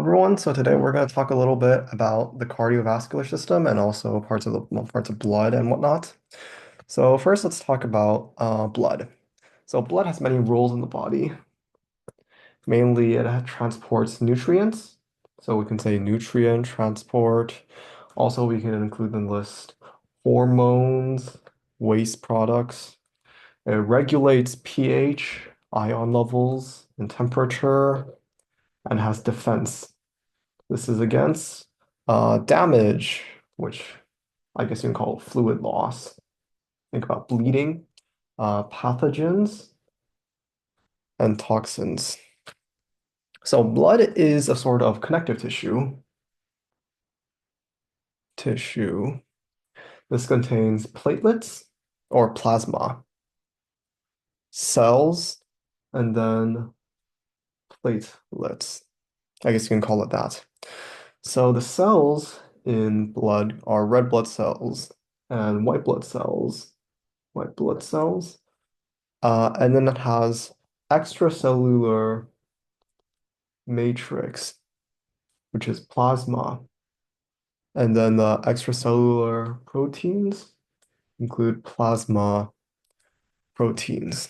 everyone. So today we're going to talk a little bit about the cardiovascular system and also parts of blood and whatnot. So first, let's talk about blood. So blood has many roles in the body. Mainly, it transports nutrients. So we can say nutrient transport. Also, we can include in the list hormones, waste products. It regulates pH, ion levels, and temperature, and has defense. This is against damage, which I guess you can call fluid loss. Think about bleeding, pathogens, and toxins. So blood is a sort of connective tissue. This contains platelets or plasma, cells, and then platelets. I guess you can call it that. So the cells in blood are red blood cells and white blood cells. White blood cells. And then it has extracellular matrix, which is plasma. And then the extracellular proteins include plasma proteins.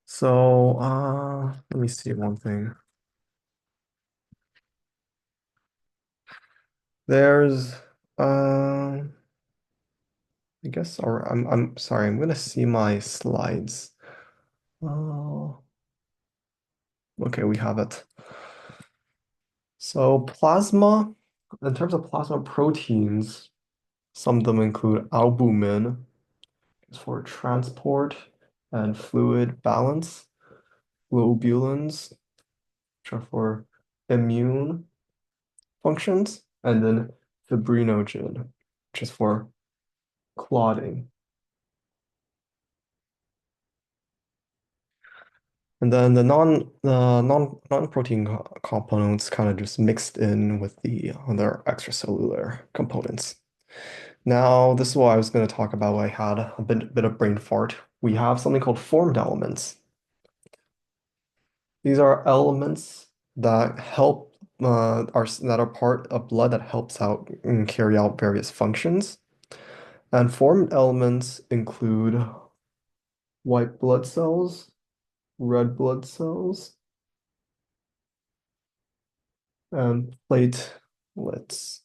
So let me see one thing. There's I guess or I'm sorry, I'm gonna see my slides. Oh, okay, we have it. So plasma, in terms of plasma proteins, some of them include albumin, is for transport and fluid balance, globulins, which are for immune functions, and then fibrinogen, which is for clotting. And then the non-protein components kind of just mixed in with the other extracellular components. Now, this is what I was going to talk about. I had a bit of brain fart. We have something called formed elements. These are elements that help that are part of blood that helps out and carry out various functions. And formed elements include white blood cells, red blood cells, and platelets,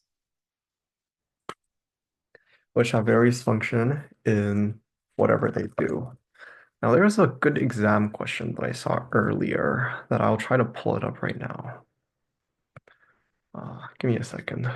which have various function in whatever they do. Now, there's a good exam question that I saw earlier that I'll try to pull it up right now. Give me a second.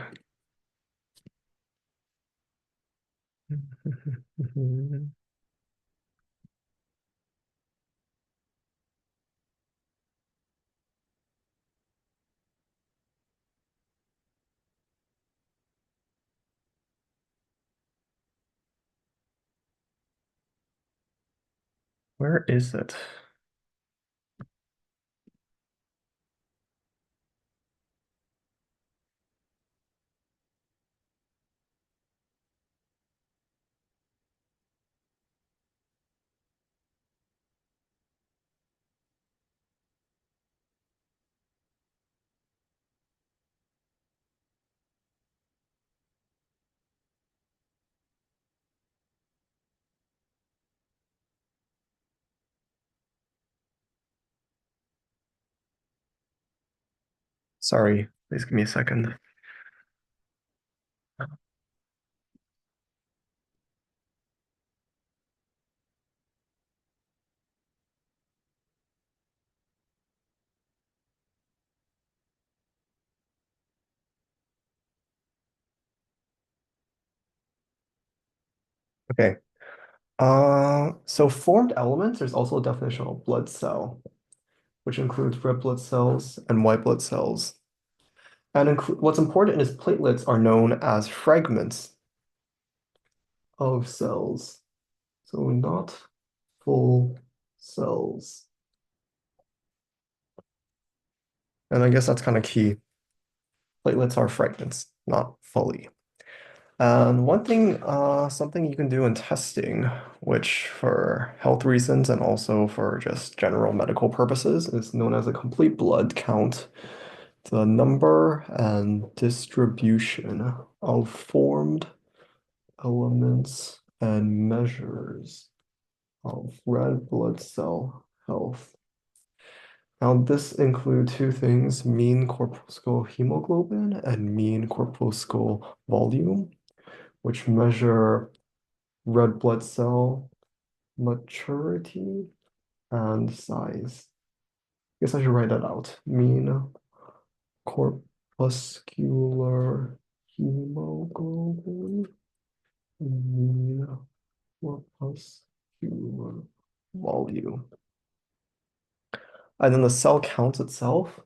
Where is it? Sorry, please give me a second. Okay. So formed elements, there's also a definition of blood cell, which includes red blood cells and white blood cells. And what's important is platelets are known as fragments of cells. So not full cells. And I guess that's kind of key. Platelets are fragments, not fully. And one thing, something you can do in testing, which for health reasons and also for just general medical purposes, is known as a complete blood count. The number and distribution of formed elements and measures of red blood cell health. Now, this includes two things, mean corpuscle hemoglobin and mean corpuscle volume, which measure red blood cell maturity and size. I guess I should write that out. Mean corpuscular hemoglobin, mean corpuscular volume. And then the cell count itself,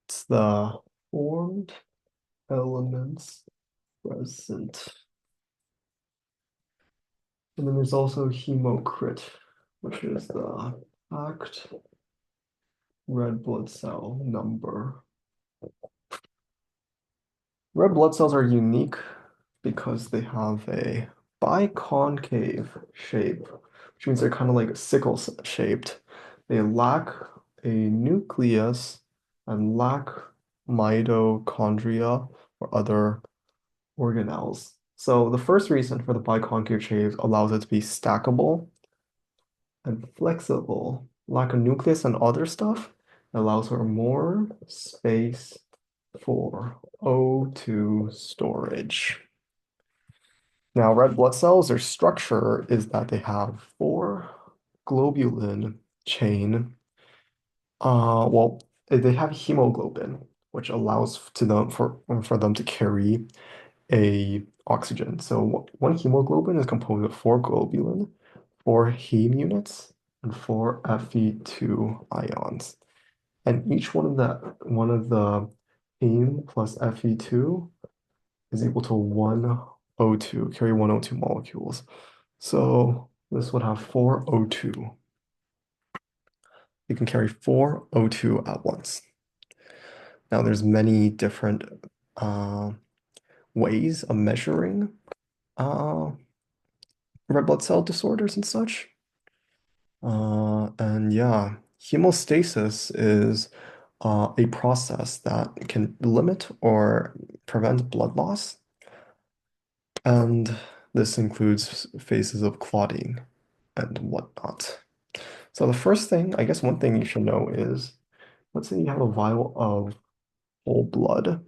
it's the formed elements present. And then there's also hemocrit, which is the packed red blood cell number. Red blood cells are unique because they have a biconcave shape, which means they're kind of like sickle shaped. They lack a nucleus and lack mitochondria or other organelles. So the first reason for the biconcave shape allows it to be stackable and flexible. Lack a nucleus and other stuff allows for more space for O2 storage. Now, red blood cells, their structure is that they have four globulin chain. Well, they have hemoglobin, which allows to them for them to carry a oxygen. So one hemoglobin is composed of four globulin, four heme units, and four Fe2 ions. And each one of the heme plus Fe2 is equal to one O2, carry one O2 molecules. So this would have four O2. You can carry four O2 at once. Now there's many different uh, ways of measuring uh, red blood cell disorders and such. And yeah, hemostasis is a process that can limit or prevent blood loss. And this includes phases of clotting and whatnot. So the first thing, I guess one thing you should know is, let's say you have a vial of whole blood.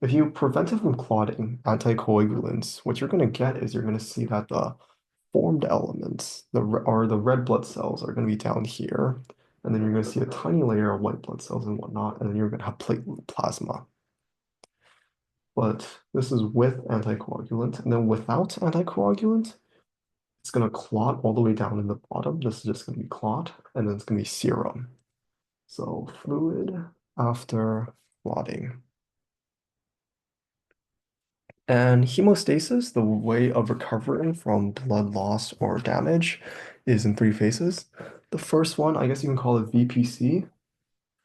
If you prevent it from clotting, anticoagulants, what you're going to get is you're going to see that the formed elements, the red blood cells are going to be down here, and then you're going to see a tiny layer of white blood cells and whatnot, and then you're going to have platelet plasma. But this is with anticoagulant, and then without anticoagulant, it's going to clot all the way down in the bottom. This is just going to be clot, and then it's going to be serum. So fluid after clotting. And hemostasis, the way of recovering from blood loss or damage, is in three phases. The first one, I guess you can call it VPC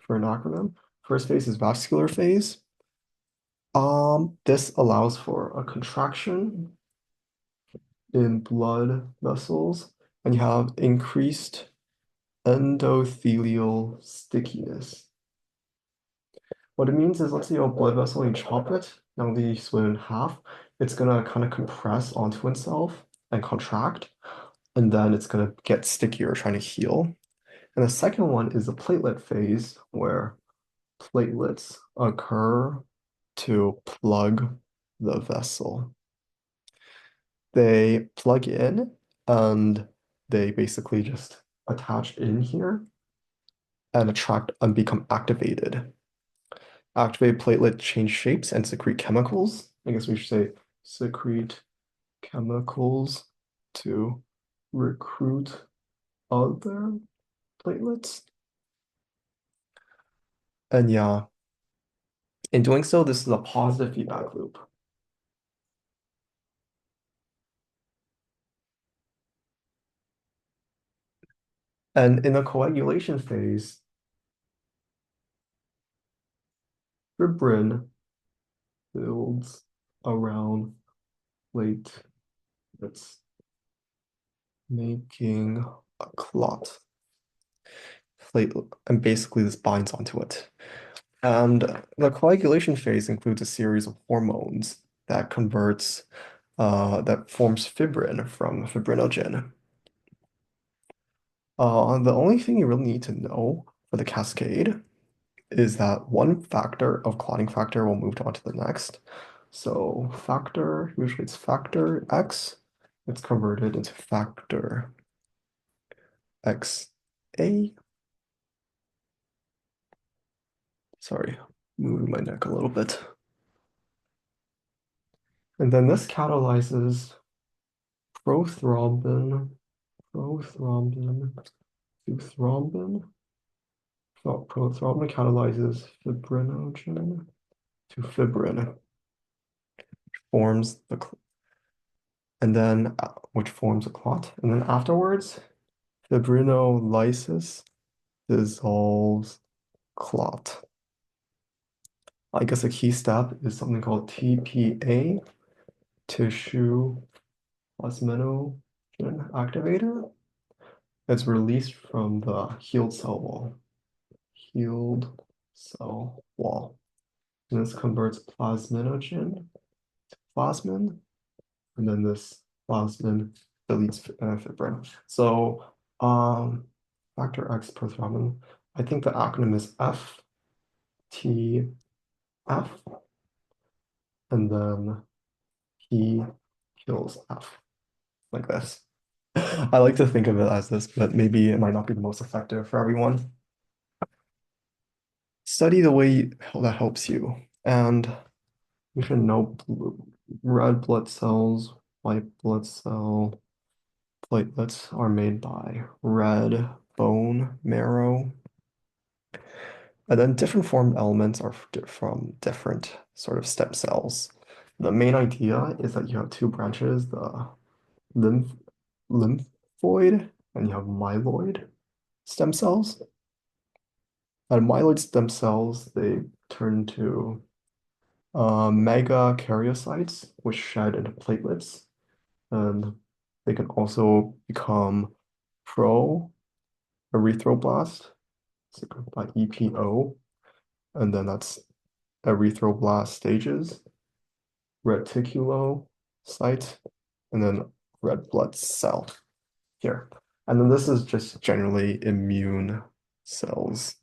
for an acronym. First phase is vascular phase. This allows for a contraction in blood vessels, and you have increased endothelial stickiness. What it means is, let's say you have a blood vessel and you chop it, now that you split it in half, it's gonna kind of compress onto itself and contract, and then it's gonna get stickier trying to heal. And the second one is the platelet phase, where platelets occur to plug the vessel. They plug in and they basically just attach in here and attract and become activated. Activated platelet change shapes and secrete chemicals. I guess we should say secrete chemicals to recruit other platelets. And yeah, in doing so, this is a positive feedback loop. And in the coagulation phase, fibrin builds around platelets, making a clot. And basically this binds onto it. And the coagulation phase includes a series of hormones that that forms fibrin from fibrinogen. The only thing you really need to know for the cascade is that one factor of clotting factor will move on to the next. So factor, usually it's factor X, it's converted into factor XA. Sorry, moving my neck a little bit. And then this catalyzes prothrombin, prothrombin to thrombin. So prothrombin catalyzes fibrinogen to fibrin, forms the and then which forms a clot. And then afterwards, fibrinolysis dissolves clot. I guess a key step is something called TPA, tissue plasminogen activator. It's released from the healed cell wall. Healed cell wall. And this converts plasminogen to plasmin, and then this plasmin deletes fibrin. So factor X prothrombin, I think the acronym is FTF, and then P kills F, like this. I like to think of it as this, but maybe it might not be the most effective for everyone. Study the way that helps you, and you should know red blood cells, white blood cell, platelets are made by red bone marrow. And then different formed elements are from different sort of stem cells. The main idea is that you have two branches, the lymph lymphoid and you have myeloid stem cells. And myeloid stem cells, they turn into megakaryocytes, which shed into platelets. And they can also become pro-erythroblast, so by EPO, and then that's erythroblast stages, reticulocyte, and then red blood cell here. And then this is just generally immune cells.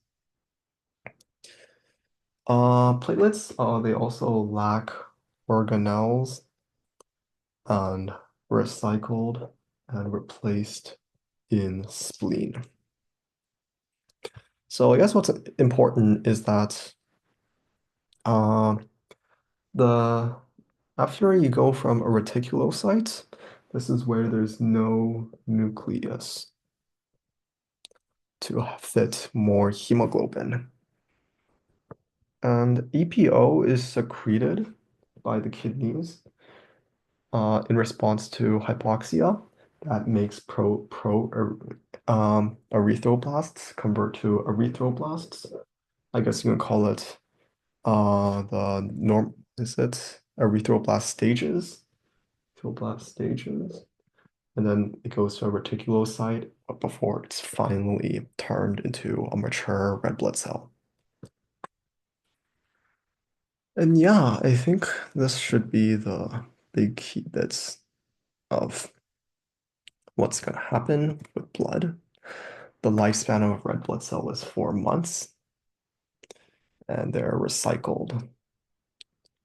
Platelets, they also lack organelles and recycled and replaced in spleen. So I guess what's important is that uh, the after you go from a reticulocyte, this is where there's no nucleus to fit more hemoglobin. And EPO is secreted by the kidneys in response to hypoxia that makes erythroblasts convert to erythroblasts. I guess you can call it the norm is it erythroblast stages? Erythroblast stages. And then it goes to a reticulocyte before it's finally turned into a mature red blood cell. And yeah, I think this should be the big key bits of what's going to happen with blood. The lifespan of a red blood cell is 4 months, and they're recycled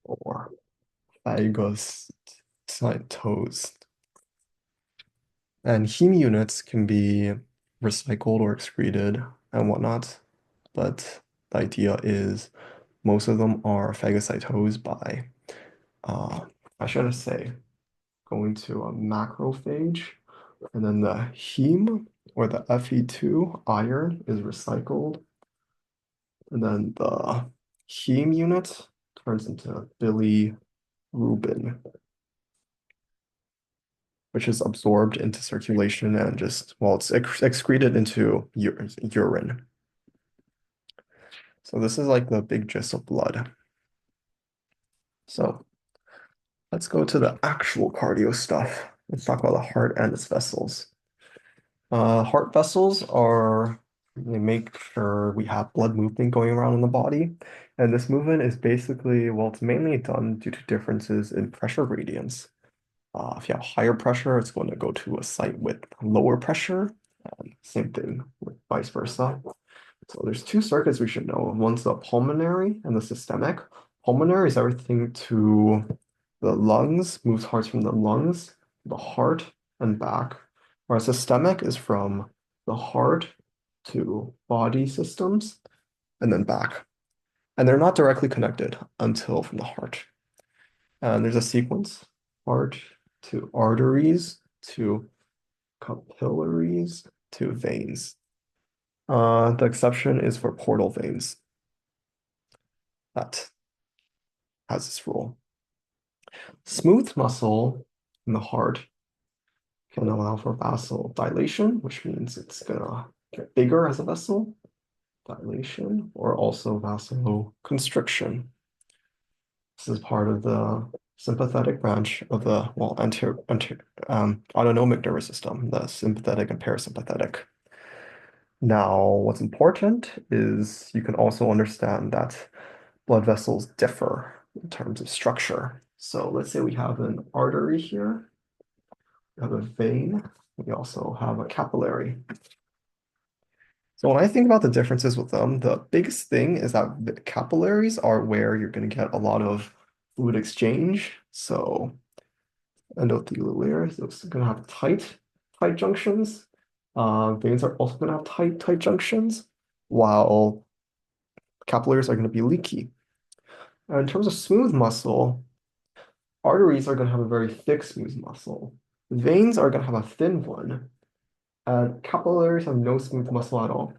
or phagocytosed. And heme units can be recycled or excreted and whatnot, but the idea is most of them are phagocytosed by, I should say, going to a macrophage, and then the heme or the Fe2 iron is recycled, and then the heme unit turns into bilirubin, which is absorbed into circulation and just, well, it's excreted into urine. So this is like the big gist of blood. So let's go to the actual cardio stuff. Let's talk about the heart and its vessels. Heart vessels are they make sure we have blood movement going around in the body. And this movement is basically, well, it's mainly done due to differences in pressure gradients. If you have higher pressure, it's going to go to a site with lower pressure. Same thing with vice versa. So there's two circuits we should know. One's the pulmonary and the systemic. Pulmonary is everything to the lungs, moves hearts from the lungs, the heart, and back. Whereas systemic is from the heart to body systems and then back. And they're not directly connected until from the heart. And there's a sequence, heart to arteries to capillaries to veins. The exception is for portal veins. That has this rule. Smooth muscle in the heart can allow for vasodilation, which means it's gonna get bigger as a vessel, dilation, or also vasoconstriction. This is part of the sympathetic branch of the, well, autonomic nervous system, the sympathetic and parasympathetic. Now, what's important is you can also understand that blood vessels differ in terms of structure. So let's say we have an artery here, we have a vein, we also have a capillary. So when I think about the differences with them, the biggest thing is that the capillaries are where you're going to get a lot of fluid exchange. So endothelial layers, those are going to have tight junctions. Veins are also going to have tight junctions, while capillaries are going to be leaky. And in terms of smooth muscle, arteries are going to have a very thick, smooth muscle. Veins are going to have a thin one, and capillaries have no smooth muscle at all.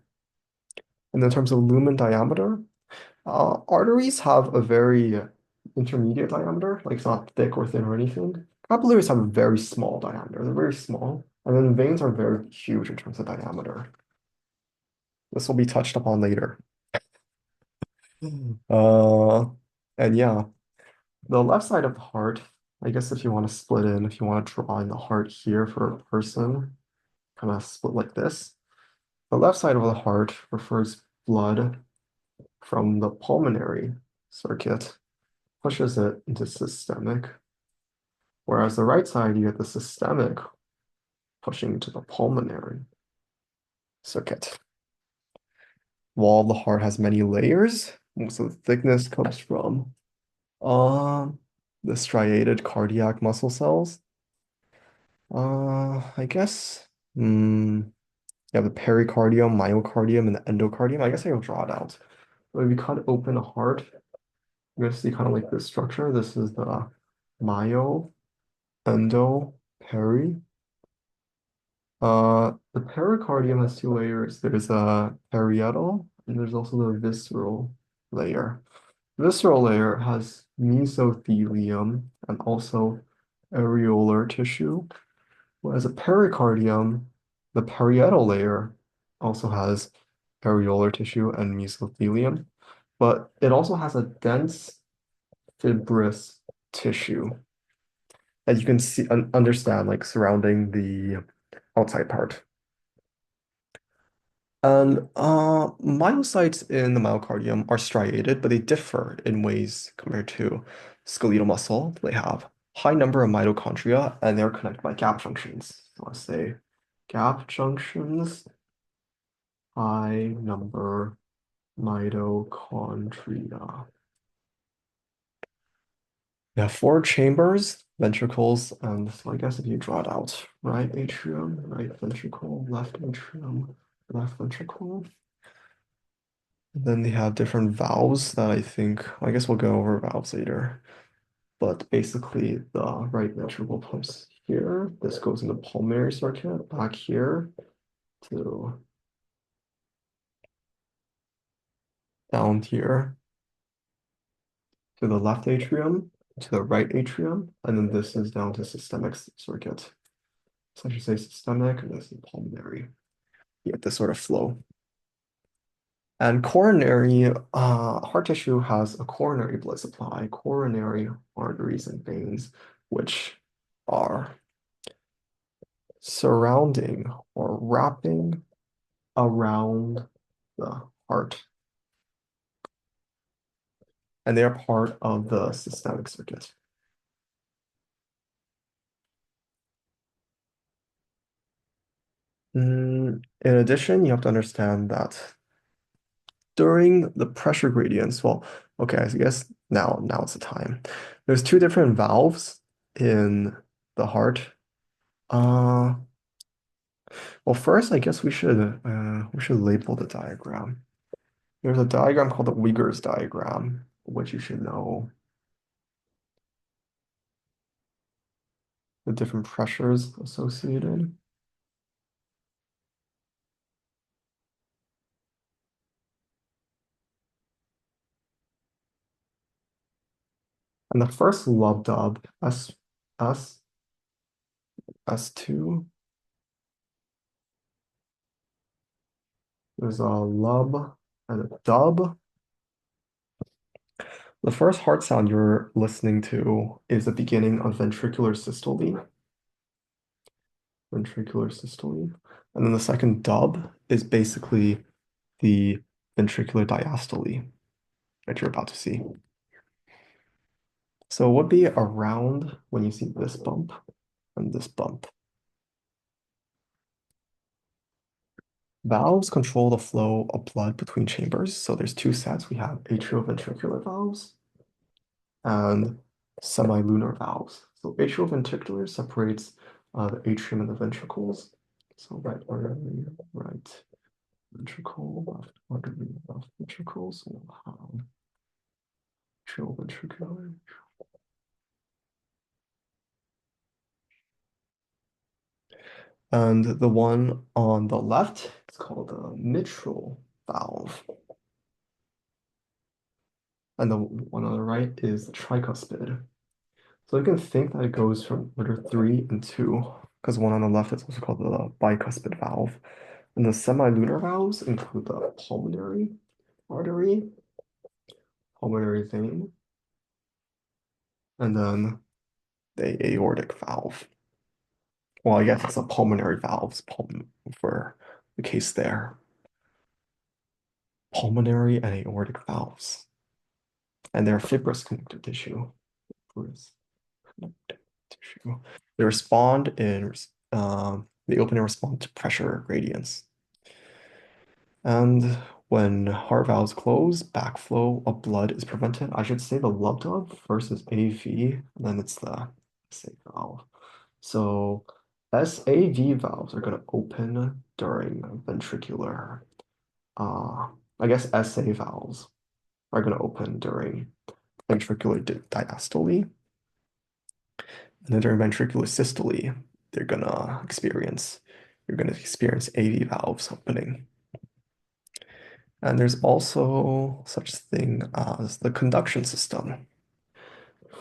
And in terms of lumen diameter, arteries have a very intermediate diameter, like it's not thick or thin or anything. Capillaries have a very small diameter, they're very small. And then veins are very huge in terms of diameter. This will be touched upon later. Uh, and yeah, the left side of the heart, I guess if you want to split in, if you want to draw in the heart here for a person, kind of split like this. The left side of the heart refers blood from the pulmonary circuit, pushes it into systemic, whereas the right side, you get the systemic pushing into the pulmonary circuit. Wall of the heart has many layers. Most of the thickness comes from the striated cardiac muscle cells. I guess you have the pericardium, myocardium, and the endocardium. I guess I will draw it out. But if you cut open a heart, you're gonna see kind of like this structure. This is the myo, endo, peri. The pericardium has two layers. There's a parietal, and there's also the visceral layer. Visceral layer has mesothelium and also areolar tissue. Whereas a pericardium, the parietal layer also has areolar tissue and mesothelium, but it also has a dense fibrous tissue that you can see and understand like surrounding the outside part. And myocytes in the myocardium are striated, but they differ in ways compared to skeletal muscle. They have high number of mitochondria and they're connected by gap junctions. So let's say gap junctions, high number mitochondria. We have four chambers, ventricles, and so I guess if you draw it out, right atrium, right ventricle, left atrium, left ventricle. Then they have different valves that I think, I guess we'll go over valves later. But basically, the right ventricle pumps here. This goes in the pulmonary circuit back here to down here to the left atrium, to the right atrium, and then this is down to systemic circuit. So I should say systemic, and this is pulmonary. You get this sort of flow. And coronary heart tissue has a coronary blood supply, coronary arteries and veins, which are surrounding or wrapping around the heart, and they are part of the systemic circuit. In addition, you have to understand that during the pressure gradients, well, okay, I guess now it's the time. There's two different valves in the heart. Uh, well, first, I guess we should label the diagram. There's a diagram called the Uyghur's diagram, which you should know the different pressures associated. And the first lub dub, S, S2, there's a lub and a dub. The first heart sound you're listening to is the beginning of ventricular systole. And then the second dub is basically the ventricular diastole that you're about to see. So what would be around when you see this bump and this bump? Valves control the flow of blood between chambers. So there's two sets. We have atrioventricular valves and semilunar valves. So atrioventricular separates the atrium and the ventricles. So right artery, right ventricle, left artery, left ventricle. So we'll have atrioventricular. And the one on the left is called the mitral valve. And the one on the right is the tricuspid. So you can think that it goes from order 3 and 2, because one on the left is also called the bicuspid valve. And the semilunar valves include the pulmonary artery, pulmonary vein, and then the aortic valve. Well, I guess it's a pulmonary valves for the case there. Pulmonary and aortic valves. And they're fibrous connective tissue. Fibrous connective tissue. They respond in they open and respond to pressure gradients. And when heart valves close, backflow of blood is prevented. I should say the lub dub first is AV, and then it's the SA valve. So SAV valves are going to open during ventricular, I guess SA valves are going to open during ventricular diastole. And then during ventricular systole, you're gonna experience AV valves opening. And there's also such thing as the conduction system.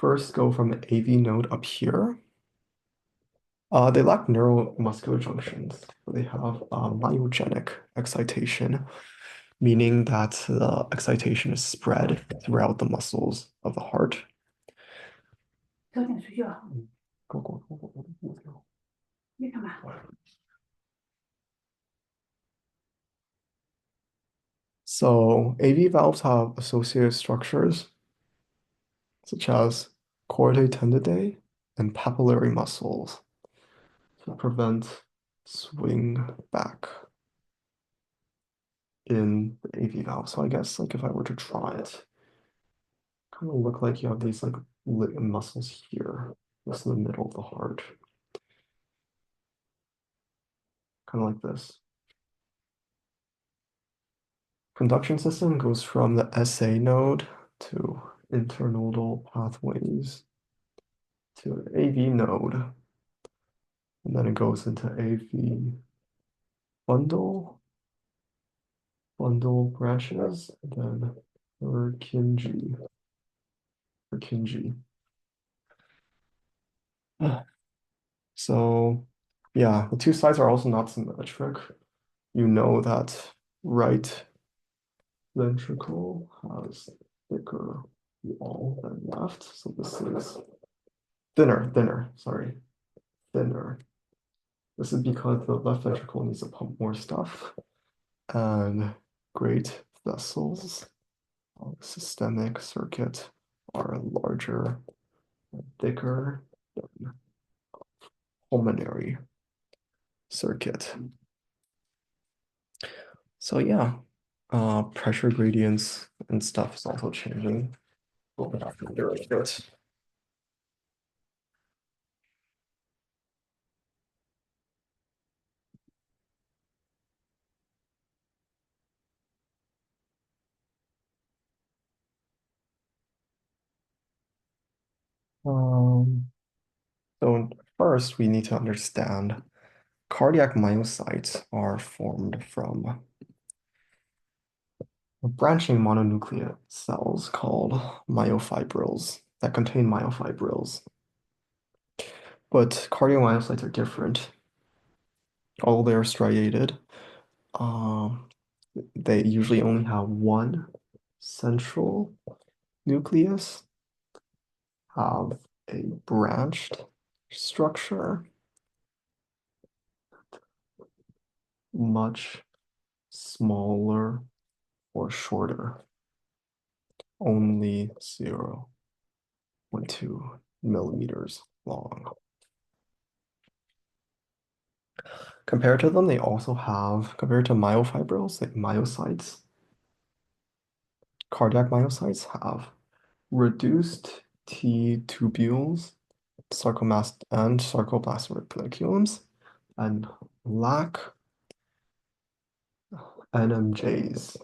First, go from the AV node up here. They lack neuromuscular junctions. They have myogenic excitation, meaning that the excitation is spread throughout the muscles of the heart. 早点睡觉，你干嘛？ So AV valves have associated structures such as chordae tendidae and papillary muscles to prevent swing back in the AV valve. So I guess like if I were to draw it, kind of look like you have these like muscles here, just in the middle of the heart, kind of like this. Conduction system goes from the SA node to internodal pathways to the AV node, and then it goes into AV bundle branches, and then Purkinje. So yeah, the two sides are also not symmetric. You know that right ventricle has thicker wall than left. So this is thinner, sorry, thinner. This is because the left ventricle needs to pump more stuff. And great vessels, systemic circuit are larger and thicker than pulmonary circuit. So yeah, pressure gradients and stuff is also changing. We'll have to do it. Um, so first we need to understand cardiac myocytes are formed from branching mononucleate cells called myofibrils that contain myofibrils. But cardiomyocytes are different. Although they're striated, um, they usually only have one central nucleus, have a branched structure, much smaller or shorter, only 0.2 millimeters long. Compared to them, they also have, compared to myofibrils, like myocytes, cardiac myocytes have reduced T tubules, sarcomast and sarcoplasmic reticulums, and lack NMJs.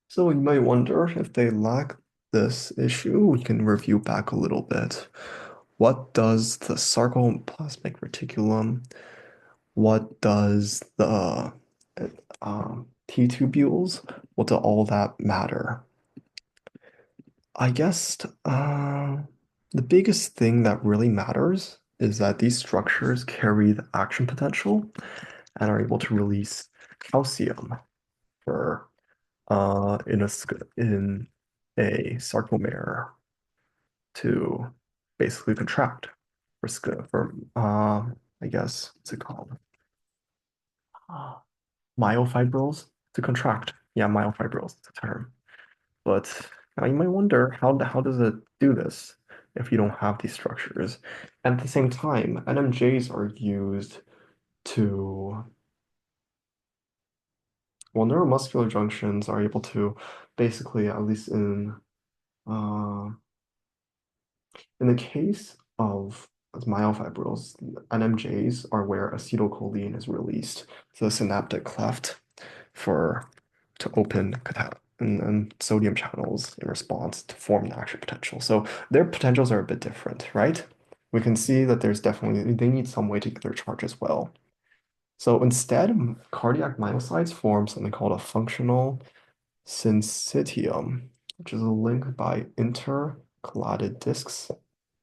So you might wonder if they lack this issue, we can review back a little bit. What does the sarcoplasmic reticulum, what does the T tubules, what do all that matter? I guess the biggest thing that really matters is that these structures carry the action potential and are able to release calcium for in a sarcomere to basically contract for I guess what's it called? Uh, Myofibrils to contract. Yeah, myofibrils is the term. But now you might wonder how does it do this if you don't have these structures? And at the same time, NMJs are used to, well, neuromuscular junctions are able to basically, at least uh, in the case of myofibrils, NMJs are where acetylcholine is released to the synaptic cleft for to open and sodium channels in response to form the action potential. So their potentials are a bit different, right? We can see that there's definitely, they need some way to get their charge as well. So instead, cardiac myocytes form something called a functional syncytium, which is a link by intercalated discs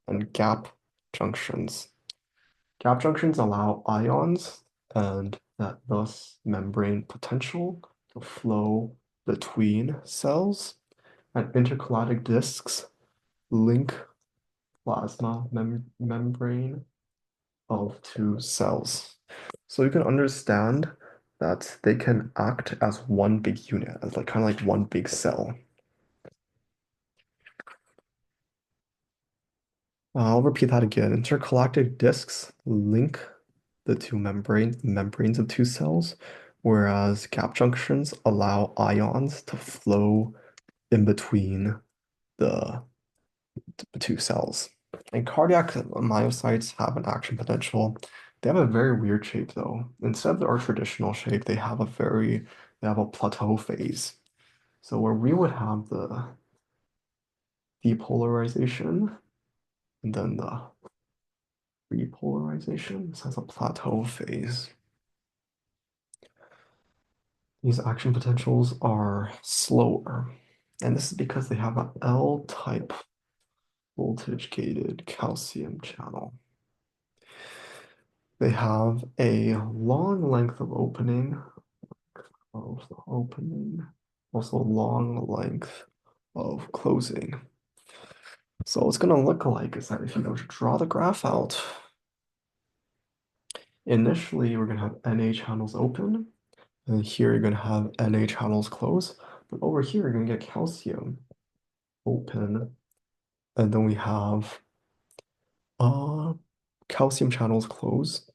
and gap junctions. Gap junctions allow ions and that thus membrane potential to flow between cells, and intercalated discs link plasma membrane of two cells. So you can understand that they can act as one big unit, as like kind of like one big cell. I'll repeat that again. Intergalactic disks link the two membranes of two cells, whereas gap junctions allow ions to flow in between the two cells. And cardiac myocytes have an action potential. They have a very weird shape though. Instead of our traditional shape, they have a plateau phase. So where we would have the depolarization and then the repolarization, this has a plateau phase. These action potentials are slower, and this is because they have an L-type voltage-gated calcium channel. They have a long length of opening, also long length of closing. So what's going to look like is that if you go to draw the graph out, initially we're going to have Na channels open, and here you're going to have Na channels close, but over here you're going to get calcium open, and then we have uh, calcium channels close,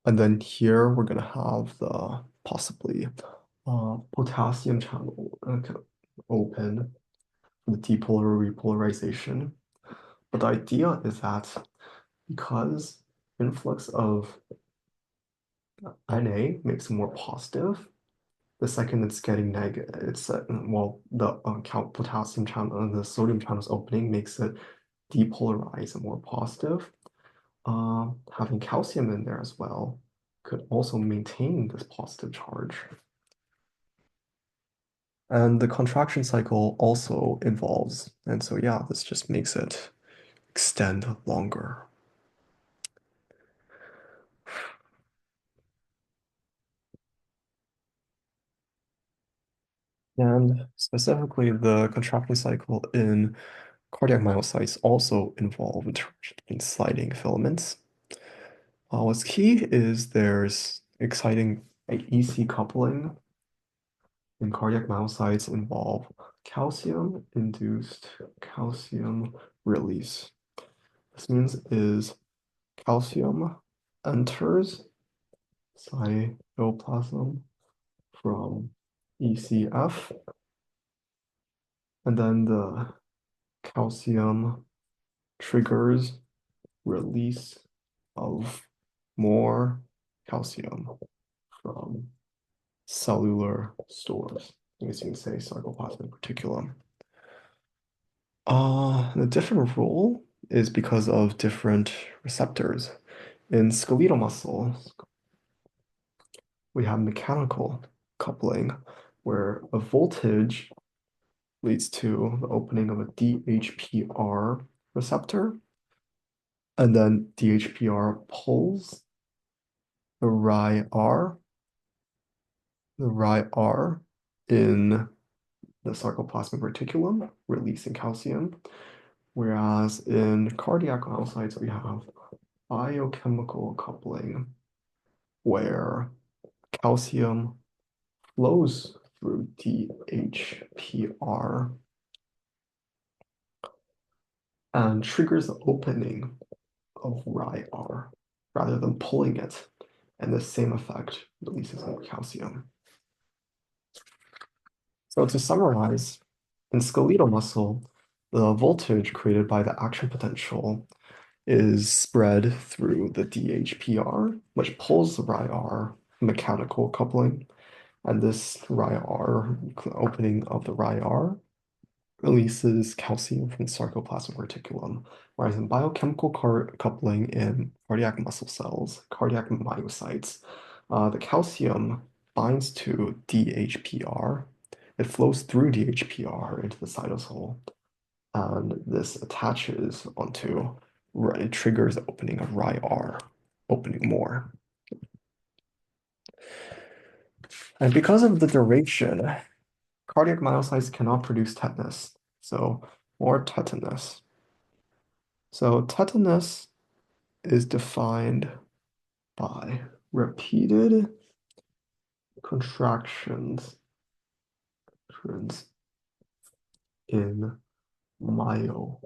and then here we're going to have the possibly potassium channel open for the depolar repolarization. But the idea is that because influx of Na makes it more positive, the second it's getting negative, it's well, the potassium channel and the sodium channels opening makes it depolarize and more positive. Having calcium in there as well could also maintain this positive charge. And the contraction cycle also involves, and so yeah, this just makes it extend longer. And specifically, the contraction cycle in cardiac myocytes also involve interaction between sliding filaments. What's key is there's exciting EC coupling in cardiac myocytes involve calcium-induced calcium release. This means is calcium enters cytoplasm from ECF, and then the calcium triggers release of more calcium from cellular stores. I guess you can say sarcoplasmic reticulum. The different role is because of different receptors. In skeletal muscle, we have mechanical coupling, where a voltage leads to the opening of a DHPR receptor, and then DHPR pulls the RIR, in the sarcoplasmic reticulum, releasing calcium, whereas in cardiac myocytes, we have biochemical coupling, where calcium flows through DHPR and triggers the opening of RIR rather than pulling it, and the same effect releases more calcium. So to summarize, in skeletal muscle, the voltage created by the action potential is spread through the DHPR, which pulls the RIR mechanical coupling, and this RIR, opening of the RIR, releases calcium from the sarcoplasmic reticulum, whereas in biochemical coupling in cardiac muscle cells, cardiac myocytes, the calcium binds to DHPR. It flows through DHPR into the cytosol, and this attaches onto, it triggers the opening of RIR, opening more. And because of the duration, cardiac myocytes cannot produce tetanus, so more tetanus. So tetanus is defined by repeated contractions in myocytes.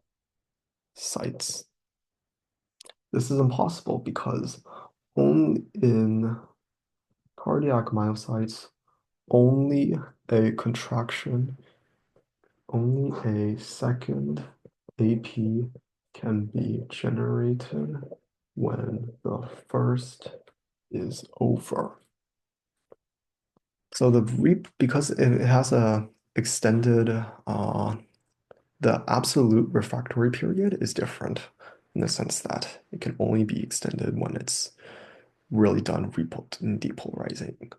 This is impossible because only in cardiac myocytes, only a contraction, only a second AP can be generated when the first is over. So because it has a extended the absolute refractory period is different in the sense that it can only be extended when it's really done depolarizing.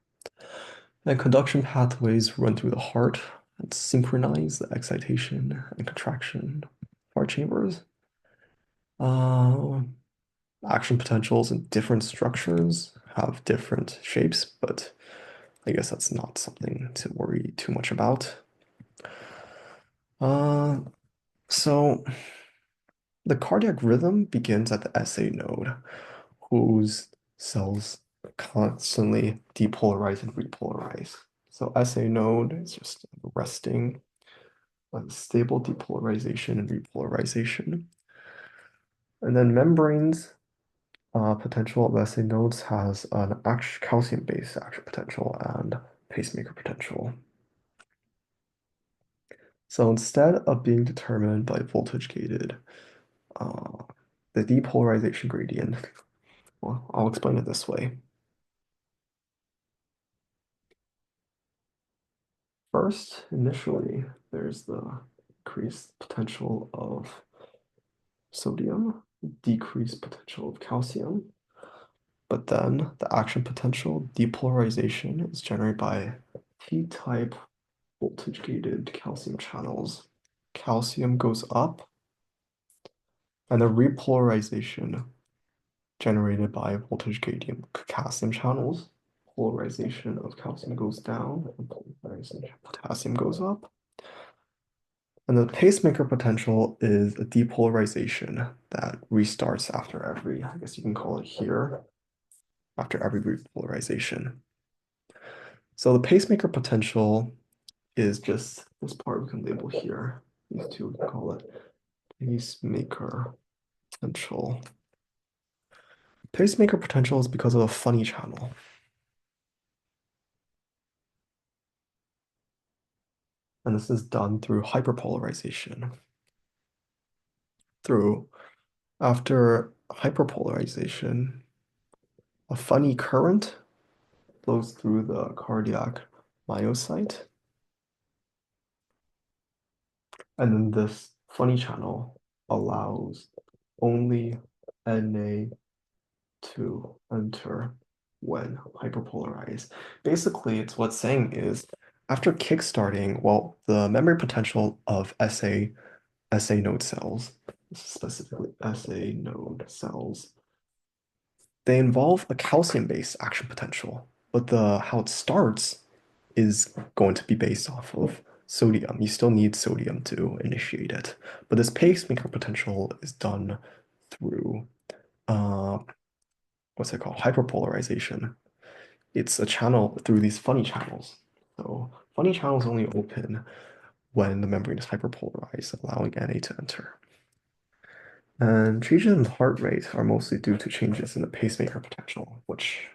And conduction pathways run through the heart and synchronize the excitation and contraction of heart chambers. Uh, Action potentials in different structures have different shapes, but I guess that's not something to worry too much about. Uh, so the cardiac rhythm begins at the SA node, whose cells constantly depolarize and repolarize. So SA node is just resting on stable depolarization and repolarization. And then membranes potential of SA nodes has an calcium-based action potential and pacemaker potential. So instead of being determined by voltage gated, uh, the depolarization gradient, well, I'll explain it this way. First, initially, there's the increased potential of sodium, decreased potential of calcium, but then the action potential depolarization is generated by P-type voltage-gated calcium channels. Calcium goes up, and the repolarization generated by voltage-gated calcium channels. Polarization of calcium goes down, and polarization of potassium goes up. And the pacemaker potential is a depolarization that restarts after every, I guess you can call it here, after every repolarization. So the pacemaker potential is just this part we can label here. These two, we can call it pacemaker potential. Pacemaker potential is because of a funny channel. And this is done through hyperpolarization. After hyperpolarization, a funny current flows through the cardiac myocyte. And then this funny channel allows only Na to enter when hyperpolarized. Basically, it's what's saying is after kickstarting, well, the memory potential of SA node cells, specifically SA node cells, they involve a calcium-based action potential, but the how it starts is going to be based off of sodium. You still need sodium to initiate it, but this pacemaker potential is done through uh, what's it called? Hyperpolarization. It's a channel through these funny channels. So funny channels only open when the membrane is hyperpolarized, allowing Na to enter. And changes in heart rate are mostly due to changes in the pacemaker potential, which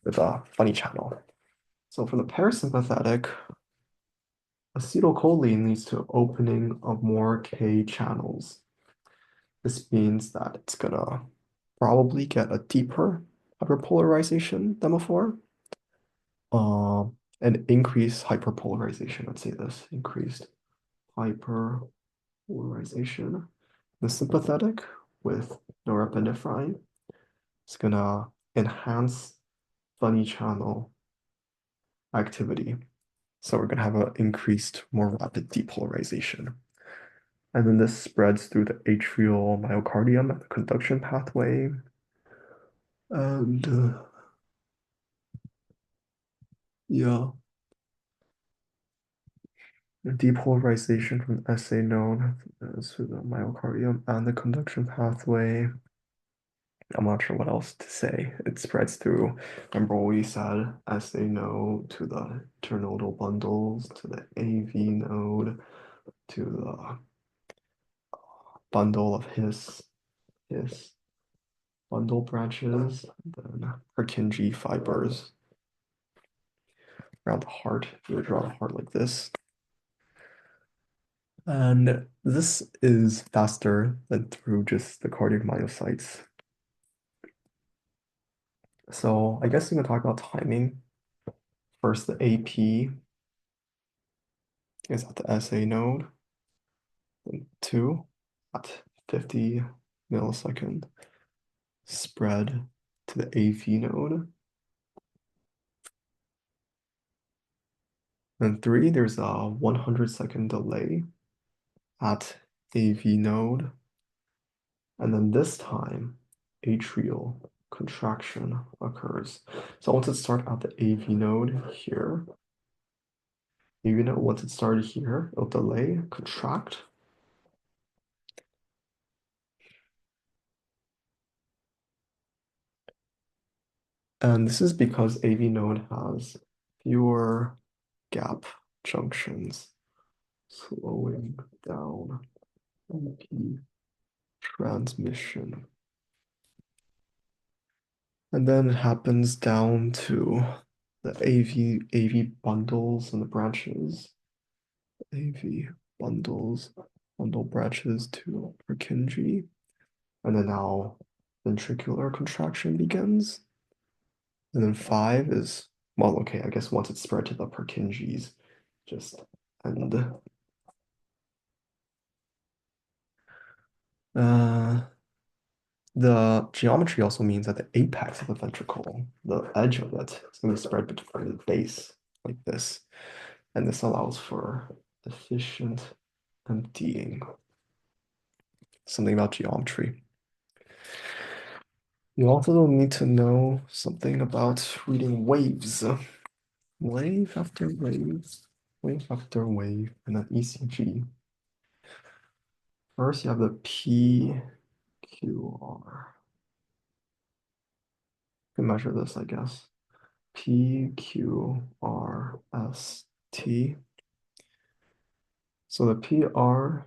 is a funny channel. So for the parasympathetic, acetylcholine leads to opening of more K channels. This means that it's gonna probably get a deeper hyperpolarization than before. And increased hyperpolarization. Let's say this increased hyperpolarization. The sympathetic with norepinephrine is gonna enhance funny channel activity. So we're gonna have an increased, more rapid depolarization. And then this spreads through the atrial myocardium and the conduction pathway. And yeah, the depolarization from SA node through the myocardium and the conduction pathway. I'm not sure what else to say. It spreads through, remember what we said, SA node to the internodal bundles, to the AV node, to the bundle of his bundle branches, then Purkinje fibers around the heart. You would draw the heart like this. And this is faster than through just the cardiac myocytes. So I guess we can talk about timing. First, the AP is at the SA node, then 2 at 50 millisecond spread to the AV node. Then 3, there's a 100-second delay at AV node. And then this time, atrial contraction occurs. So once it starts at the AV node here, AV node, once it started here, it'll delay, contract. And this is because AV node has fewer gap junctions, slowing down AP transmission. And then it happens down to the AV bundles and the branches. AV bundles, bundle branches to Purkinje. And then now ventricular contraction begins. And then five is, well, okay, I guess once it's spread to the Purkinjes, just end. The geometry also means that the apex of the ventricle, the edge of it, is going to be spread between the base like this. And this allows for efficient emptying. Something about geometry. You also need to know something about reading waves. Wave after wave after wave, and then ECG. First, you have the PQR. You can measure this, I guess. PQRST. So the PR,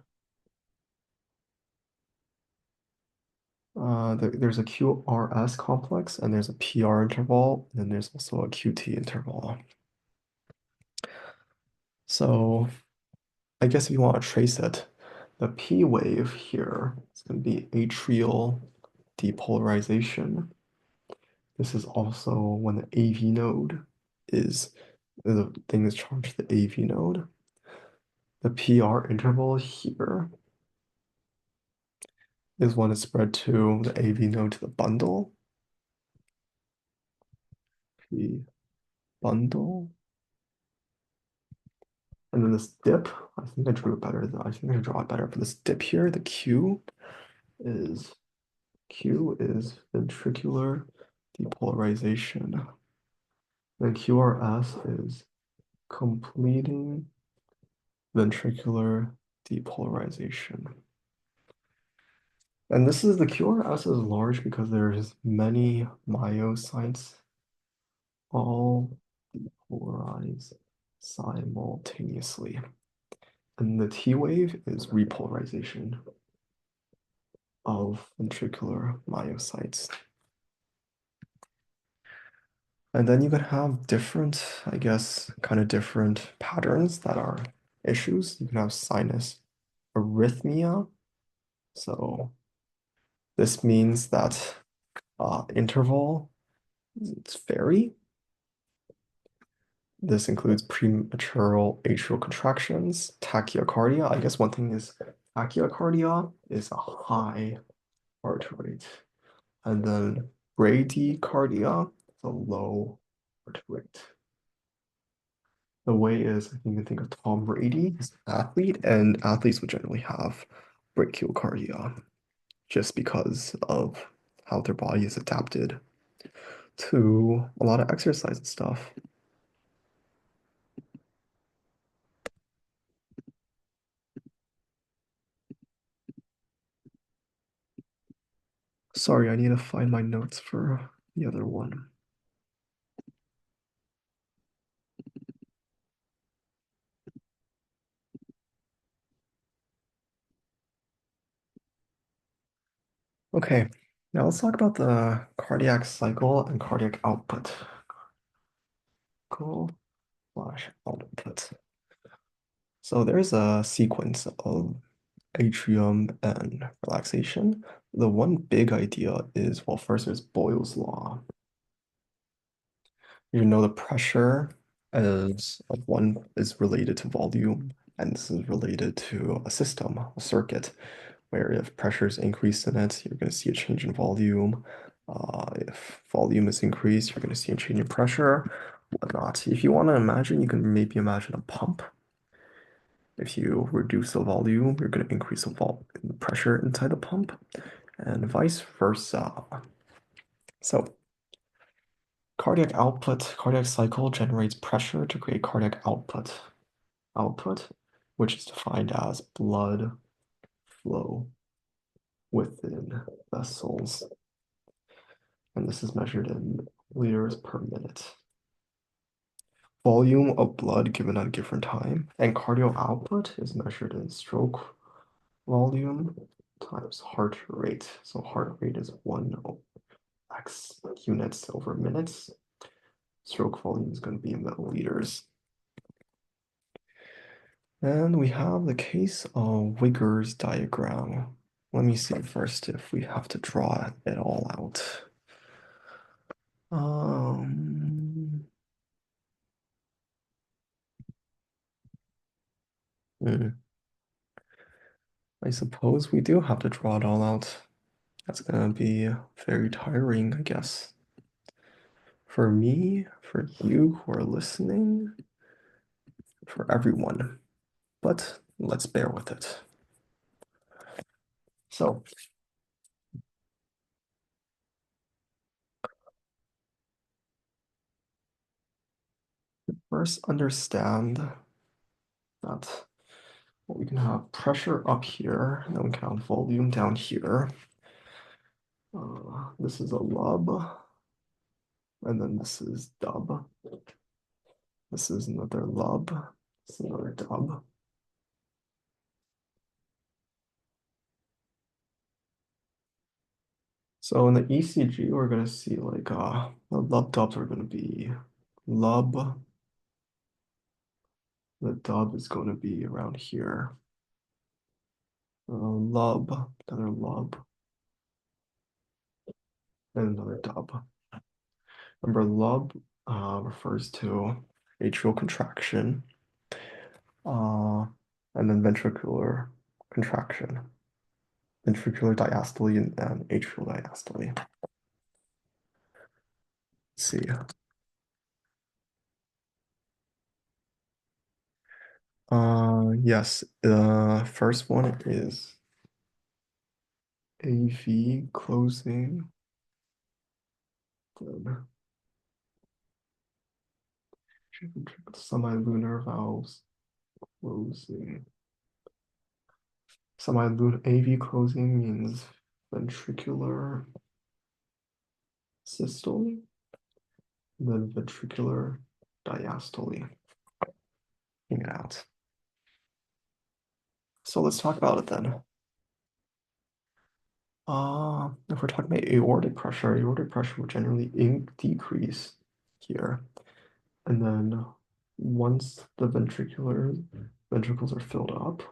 there's a QRS complex, and there's a PR interval, and then there's also a QT interval. So I guess if you want to trace it, the P wave here is going to be atrial depolarization. This is also when the AV node is, the thing is charged to the AV node. The PR interval here is when it's spread to the AV node to the bundle. P bundle. And then this dip, I think I drew it better. I think I draw it better. For this dip here, the is Q is ventricular depolarization. Then QRS is completing ventricular depolarization. And this is the QRS is large because there's many myocytes all depolarize simultaneously. And the T wave is repolarization of ventricular myocytes. And then you could have different, I guess, kind of different patterns that are issues. You can have sinus arrhythmia. So this means that interval it's vary. This includes premature atrial contractions, tachycardia. I guess one thing is tachycardia is a high heart rate. And then bradycardia is a low heart rate. The way is, I think you can think of Tom Brady as an athlete, and athletes would generally have bradycardia just because of how their body is adapted to a lot of exercise and stuff. Sorry, I need to find my notes for the other one. Okay, now let's talk about the cardiac cycle and cardiac output. Cycle/output. So there's a sequence of atrium and relaxation. The one big idea is, well, first there's Boyle's law. You know the pressure is related to volume, and this is related to a system, a circuit, where if pressure is increased in it, you're going to see a change in volume. If volume is increased, you're going to see a change in pressure, whatnot. If you want to imagine, you can maybe imagine a pump. If you reduce the volume, you're going to increase the pressure inside the pump. and vice versa. So cardiac output, cardiac cycle generates pressure to create cardiac output, which is defined as blood flow within vessels. And this is measured in liters per minute. Volume of blood given at a given time, and cardio output is measured in stroke volume times heart rate. So heart rate is 1x units over minutes. Stroke volume is going to be in milliliters. And we have the case of Wigger's diagram. Let me see first if we have to draw it all out. I suppose we do have to draw it all out. That's gonna be very tiring, I guess. For me, for you who are listening, for everyone. But let's bear with it. So, first understand that we can have pressure up here, and then we can have volume down here. This is a lub, and then this is dub. This is another lub, this is another dub. So in the ECG, we're going to see like the lub dubs are going to be lub. The dub is going to be around here. Lub, another lub, and another dub. Remember, lub refers to atrial contraction, and then ventricular contraction, ventricular diastole and atrial diastole. Let's see. Yes, the first one is AV closing. Then semilunar valves closing. Semilunar AV closing means ventricular systole, then ventricular diastole. It out. So let's talk about it then. If we're talking about aortic pressure will generally decrease here. And then once the ventricles are filled up,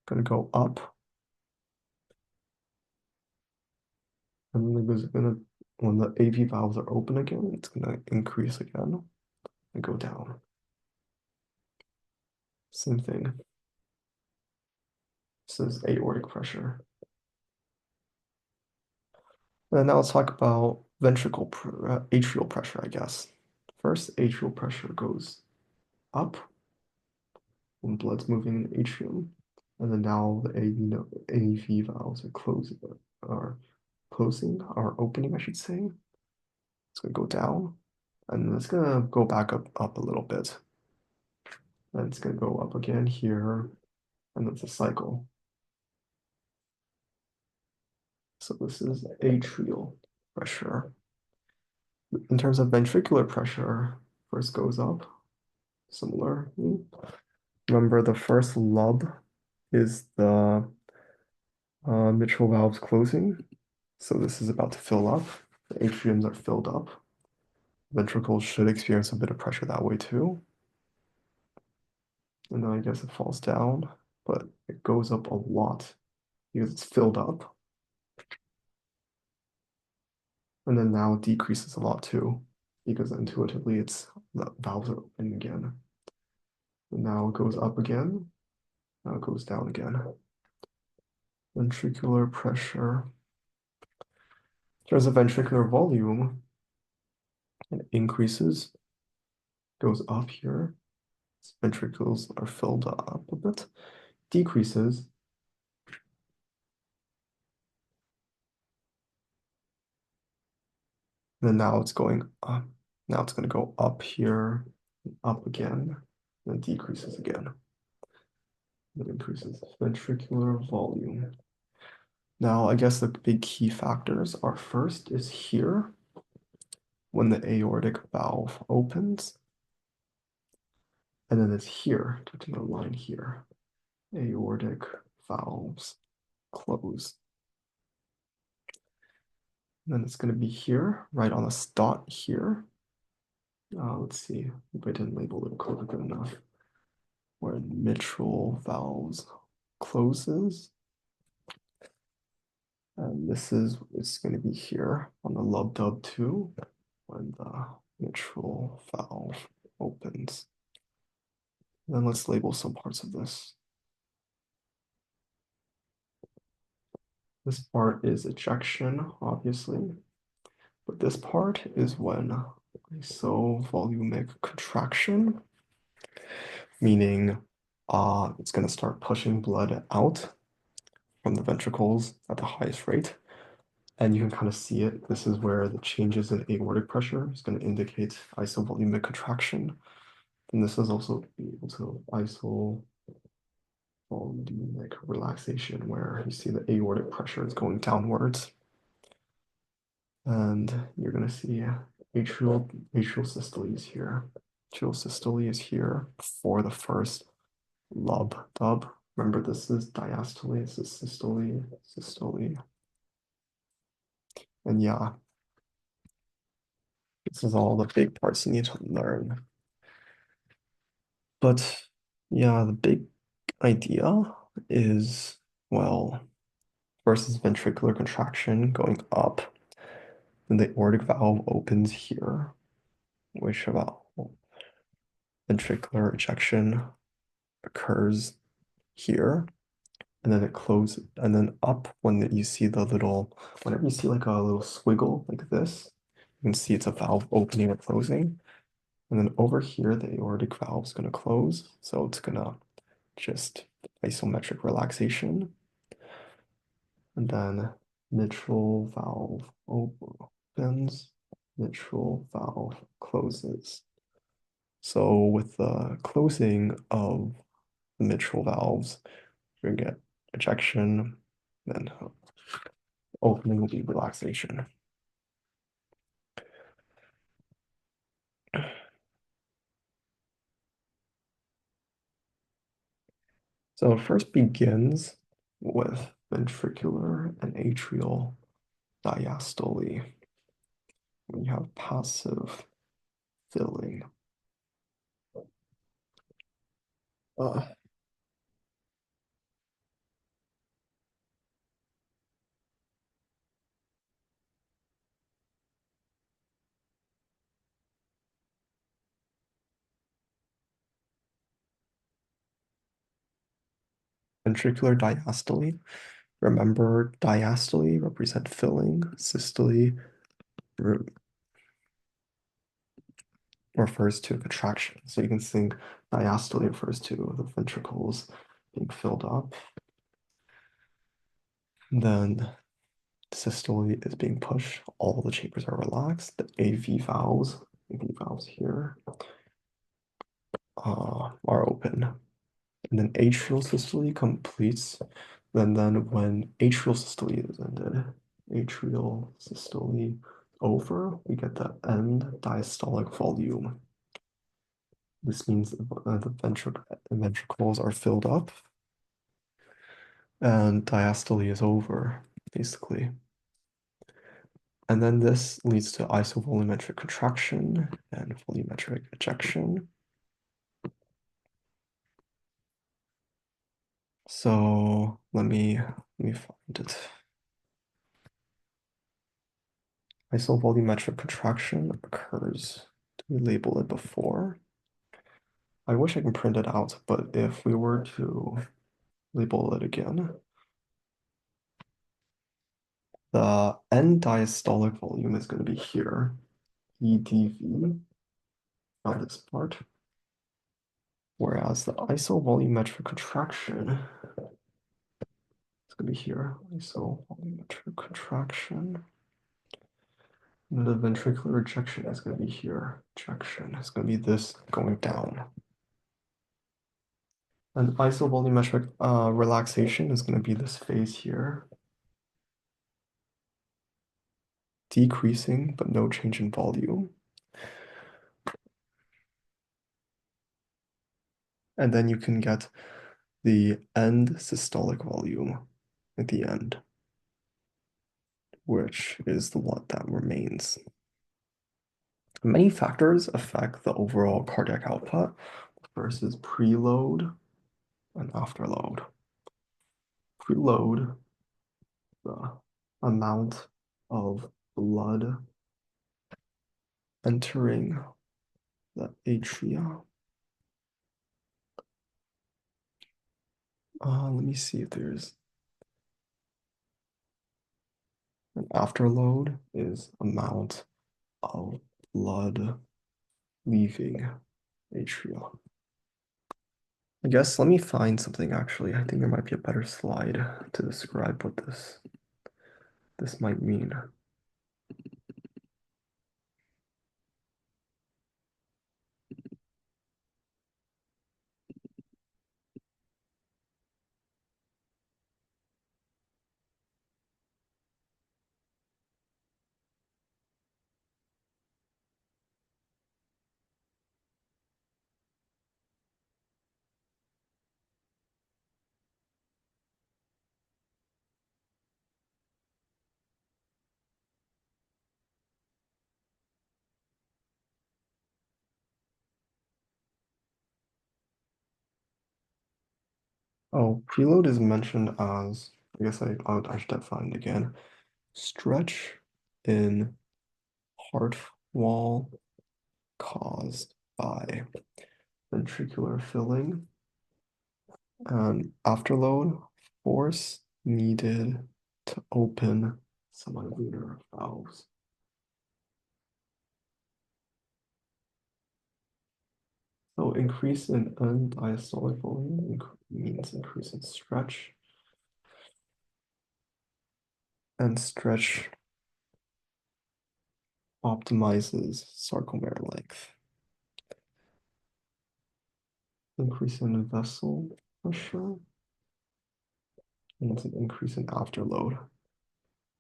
gonna go up. And then there's gonna, when the AV valves are open again, it's gonna increase again and go down. Same thing. This is aortic pressure. And now let's talk about atrial pressure, I guess. First, atrial pressure goes up when blood's moving in the atrium, and then now the AV valves are opening, I should say. It's gonna go down, and it's gonna go back up a little bit. Then it's gonna go up again here, and it's a cycle. So this is atrial pressure. In terms of ventricular pressure, first goes up, similarly. Remember, the first lub is the mitral valves closing. So this is about to fill up. The atriums are filled up. Ventricles should experience a bit of pressure that way too. And then I guess it falls down, but it goes up a lot because it's filled up. And then now it decreases a lot too, because intuitively the valves are open again. And now it goes up again. Now it goes down again. Ventricular pressure. In terms of ventricular volume, it increases, goes up here. Ventricles are filled up a bit, decreases, And then now it's going up. Now it's going to go up here, up again, then decreases again. Then increases ventricular volume. Now, I guess the big key factors are first is here when the aortic valve opens, and then it's here, touching the line here. Aortic valves close. And then it's going to be here, right on the dot here. Let's see if I didn't label it good enough. Where mitral valves closes. And this is, it's going to be here on the lub dub 2 when the mitral valve opens. Then let's label some parts of this. This part is ejection, obviously, but this part is when isovolumic contraction, meaning it's going to start pushing blood out from the ventricles at the highest rate. And you can kind of see it. This is where the changes in aortic pressure is going to indicate isovolumic contraction. And this is also able to isovolumic relaxation, where you see the aortic pressure is going downwards. And you're going to see atrial systole is here. Atrial systole is here for the first lub dub. Remember, this is diastole, this is systole, systole. And yeah, this is all the big parts you need to learn. But yeah, the big idea is, well, first is ventricular contraction going up. Then the aortic valve opens here, which about ventricular ejection occurs here. And then it closes, and then up when you see the little, whenever you see like a little squiggle like this, you can see it's a valve opening or closing. And then over here, the aortic valve is going to close. So it's going to just isometric relaxation. And then mitral valve opens, mitral valve closes. So with the closing of the mitral valves, you're going to get ejection, then opening will be relaxation. So it first begins with ventricular and atrial diastole. We have passive filling. Uh, Ventricular diastole. Remember, diastole represent filling, systole re refers to contraction. So you can think diastole refers to the ventricles being filled up. And then systole is being pushed. All the chambers are relaxed. The AV valves here are open. And then atrial systole completes. Then when atrial systole is ended, atrial systole over, we get the end diastolic volume. This means the ventricles are filled up and diastole is over, basically. And then this leads to isovolumetric contraction and volumetric ejection. So let me find it. Isovolumetric contraction occurs. Did we label it before? I wish I can print it out, but if we were to label it again, the end diastolic volume is going to be here, EDV, on this part, whereas the isovolumetric contraction is going to be here, isovolumetric contraction. And the ventricular ejection is going to be here. Ejection is going to be this going down. And isovolumetric relaxation is going to be this phase here. Decreasing, but no change in volume. And then you can get the end systolic volume at the end, which is the one that remains. Many factors affect the overall cardiac output. First is preload and afterload. Preload, the amount of blood entering the atria. Let me see if there's an afterload is amount of blood leaving atria. I guess let me find something actually. I think there might be a better slide to describe what this might mean. Oh, preload is mentioned as, I guess I should define it again. Stretch in heart wall caused by ventricular filling and afterload force needed to open semilunar valves. So increase in end diastolic volume means increase in stretch, and stretch optimizes sarcomere length. Increase in vessel pressure means an increase in afterload.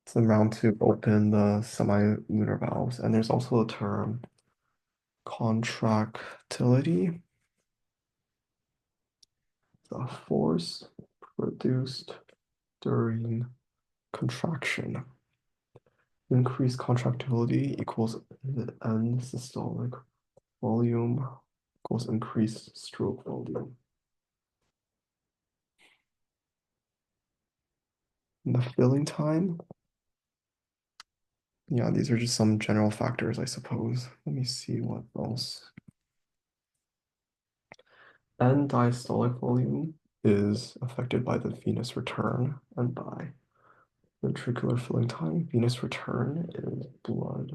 It's the amount to open the semilunar valves. And there's also the term contractility, the force produced during contraction. Increased contractility equals the end systolic volume equals increased stroke volume. And the filling time, yeah, these are just some general factors, I suppose. Let me see what else. End diastolic volume is affected by the venous return and by ventricular filling time. Venous return is blood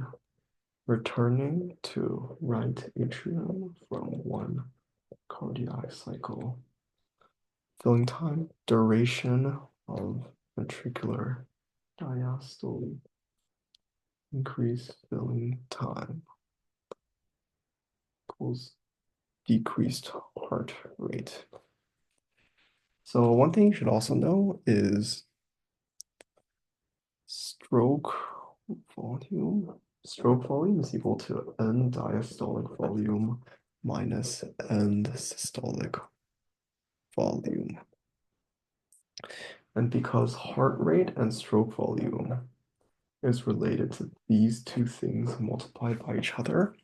returning to right atrium from one cardiac cycle. Filling time, duration of ventricular diastole, increase filling time equals decreased heart rate. So one thing you should also know is stroke volume. Stroke volume is equal to end diastolic volume minus end systolic volume. And because heart rate and stroke volume is related to these two things multiplied by each other,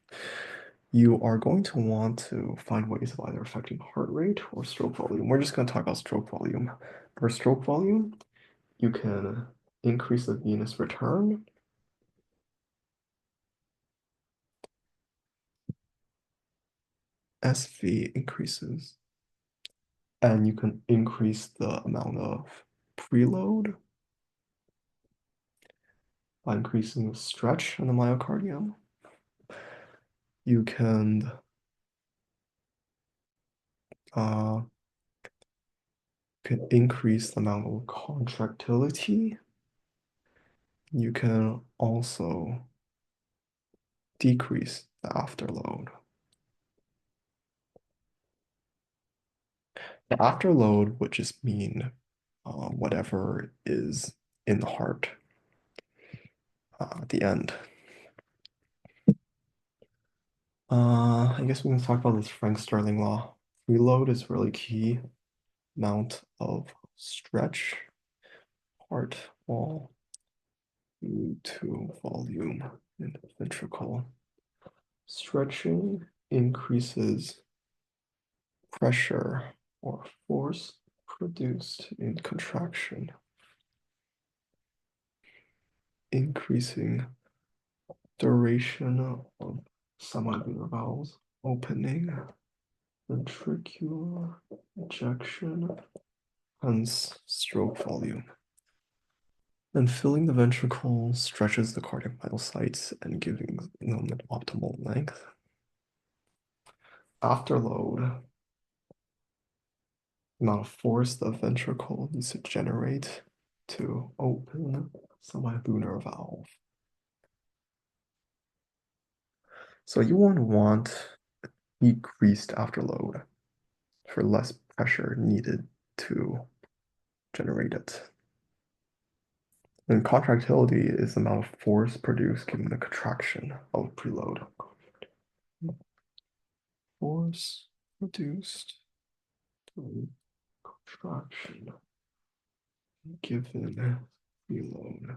you are going to want to find ways of either affecting heart rate or stroke volume. We're just going to talk about stroke volume. For stroke volume, you can increase the venous return. SV increases. And you can increase the amount of preload by increasing the stretch in the myocardium. You uh, can increase the amount of contractility. You can also decrease the afterload. The afterload would just mean whatever is in the heart at the end. I guess we can talk about this Frank Starling law. Preload is really key. Amount of stretch, heart wall due to volume in the ventricle. Stretching increases pressure or force produced in contraction, increasing duration of semilunar valves opening, ventricular ejection, hence stroke volume. And filling the ventricle stretches the cardiac myocytes and giving them an optimal length. Afterload, the amount of force the ventricle needs to generate to open semilunar valve. So you want decreased afterload for less pressure needed to generate it. And contractility is the amount of force produced given the contraction of preload. Force produced during contraction given preload.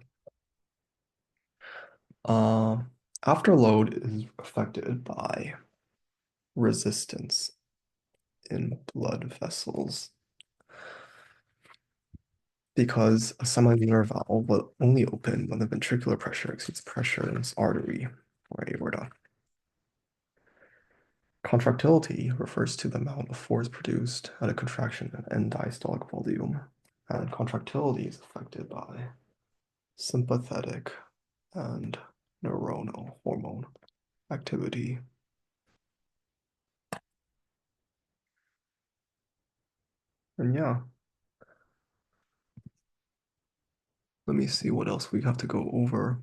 Afterload is affected by resistance in blood vessels because a semilunar valve will only open when the ventricular pressure exceeds pressure in its artery or aorta. Contractility refers to the amount of force produced at a contraction at end diastolic volume, and contractility is affected by sympathetic and neuronal hormone activity. And yeah, let me see what else we have to go over.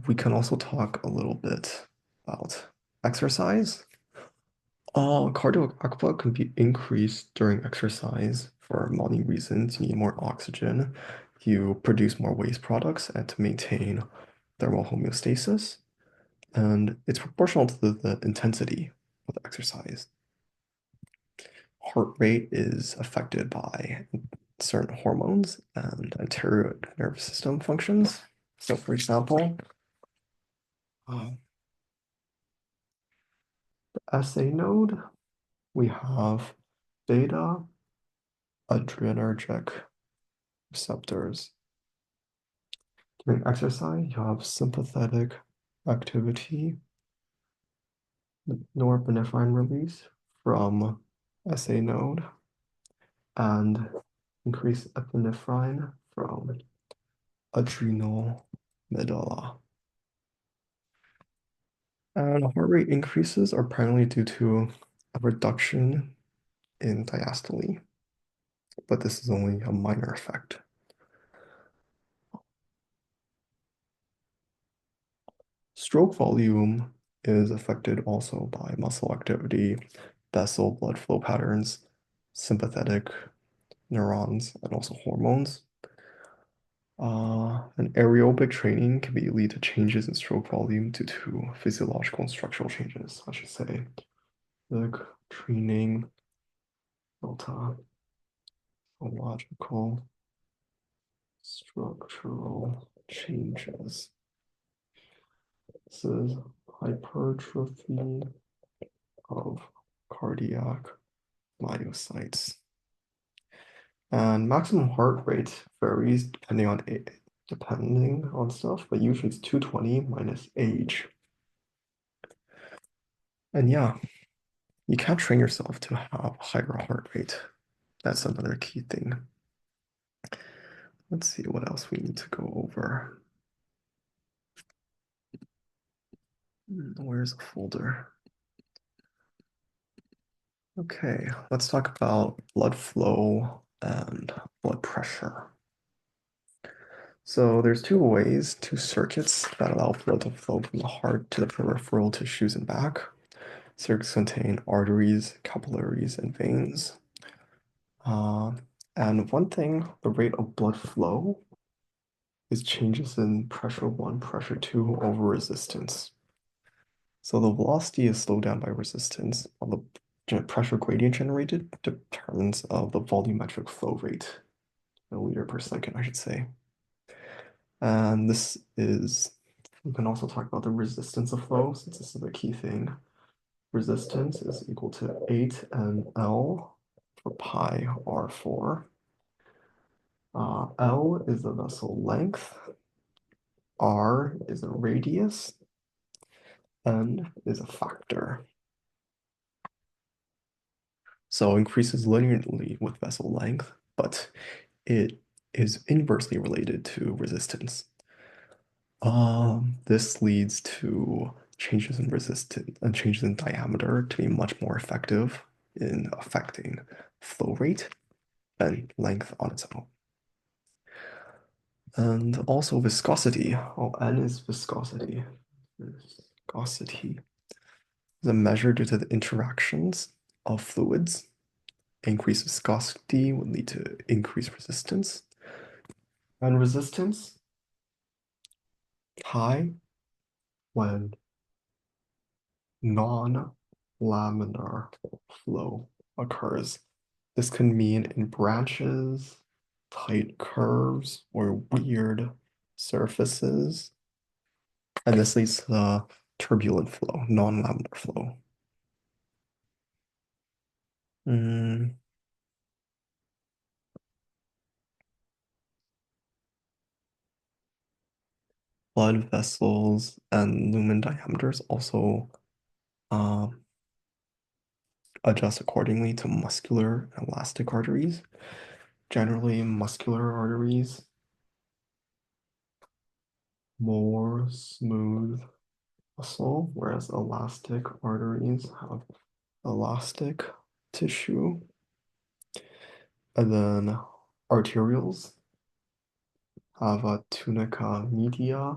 We can also talk a little bit about exercise. Cardiac output can be increased during exercise for many reasons. You need more oxygen, you produce more waste products, and to maintain thermal homeostasis. And it's proportional to the intensity of the exercise. Heart rate is affected by certain hormones and anterior nervous system functions. So, for example, the SA node, we have beta adrenergic receptors. During exercise, you have sympathetic activity, norepinephrine release from SA node, and increased epinephrine from adrenal medulla. And heart rate increases are primarily due to a reduction in diastole, but this is only a minor effect. Stroke volume is affected also by muscle activity, vessel blood flow patterns, sympathetic neurons, and also hormones. And aerobic training can lead to changes in stroke volume due to physiological and structural changes, I should say, like training, delta, physiological, structural changes. This is hypertrophy of cardiac myocytes. And maximum heart rate varies depending on stuff, but usually it's 220 minus age. And yeah, you can't train yourself to have higher heart rate. That's another key thing. Let's see what else we need to go over. Where's the folder? Okay, let's talk about blood flow and blood pressure. So there's two circuits that allow blood to flow from the heart to the peripheral tissues and back. Circuits contain arteries, capillaries, and veins. Uh, and one thing, the rate of blood flow is changes in pressure one, pressure two over resistance. So the velocity is slowed down by resistance, while the pressure gradient generated determines the volumetric flow rate, milliliter per second, I should say. And we can also talk about the resistance of flow, since this is the key thing. Resistance is equal to 8NL for pi R4. L is the vessel length, R is a radius, N is a factor. So increases linearly with vessel length, but it is inversely related to resistance. This leads to changes in resistance and changes in diameter to be much more effective in affecting flow rate and length on its own. And also viscosity. Oh, N is viscosity. Viscosity is a measure due to the interactions of fluids. Increased viscosity would lead to increased resistance. And resistance high when non-laminar flow occurs. This can mean in branches, tight curves, or weird surfaces. And this leads to the turbulent flow, non-laminar flow. Mm, blood vessels and lumen diameters also um, adjust accordingly to muscular and elastic arteries. Generally, muscular arteries more smooth muscle, whereas elastic arteries have elastic tissue. And then arterioles have a tunica media,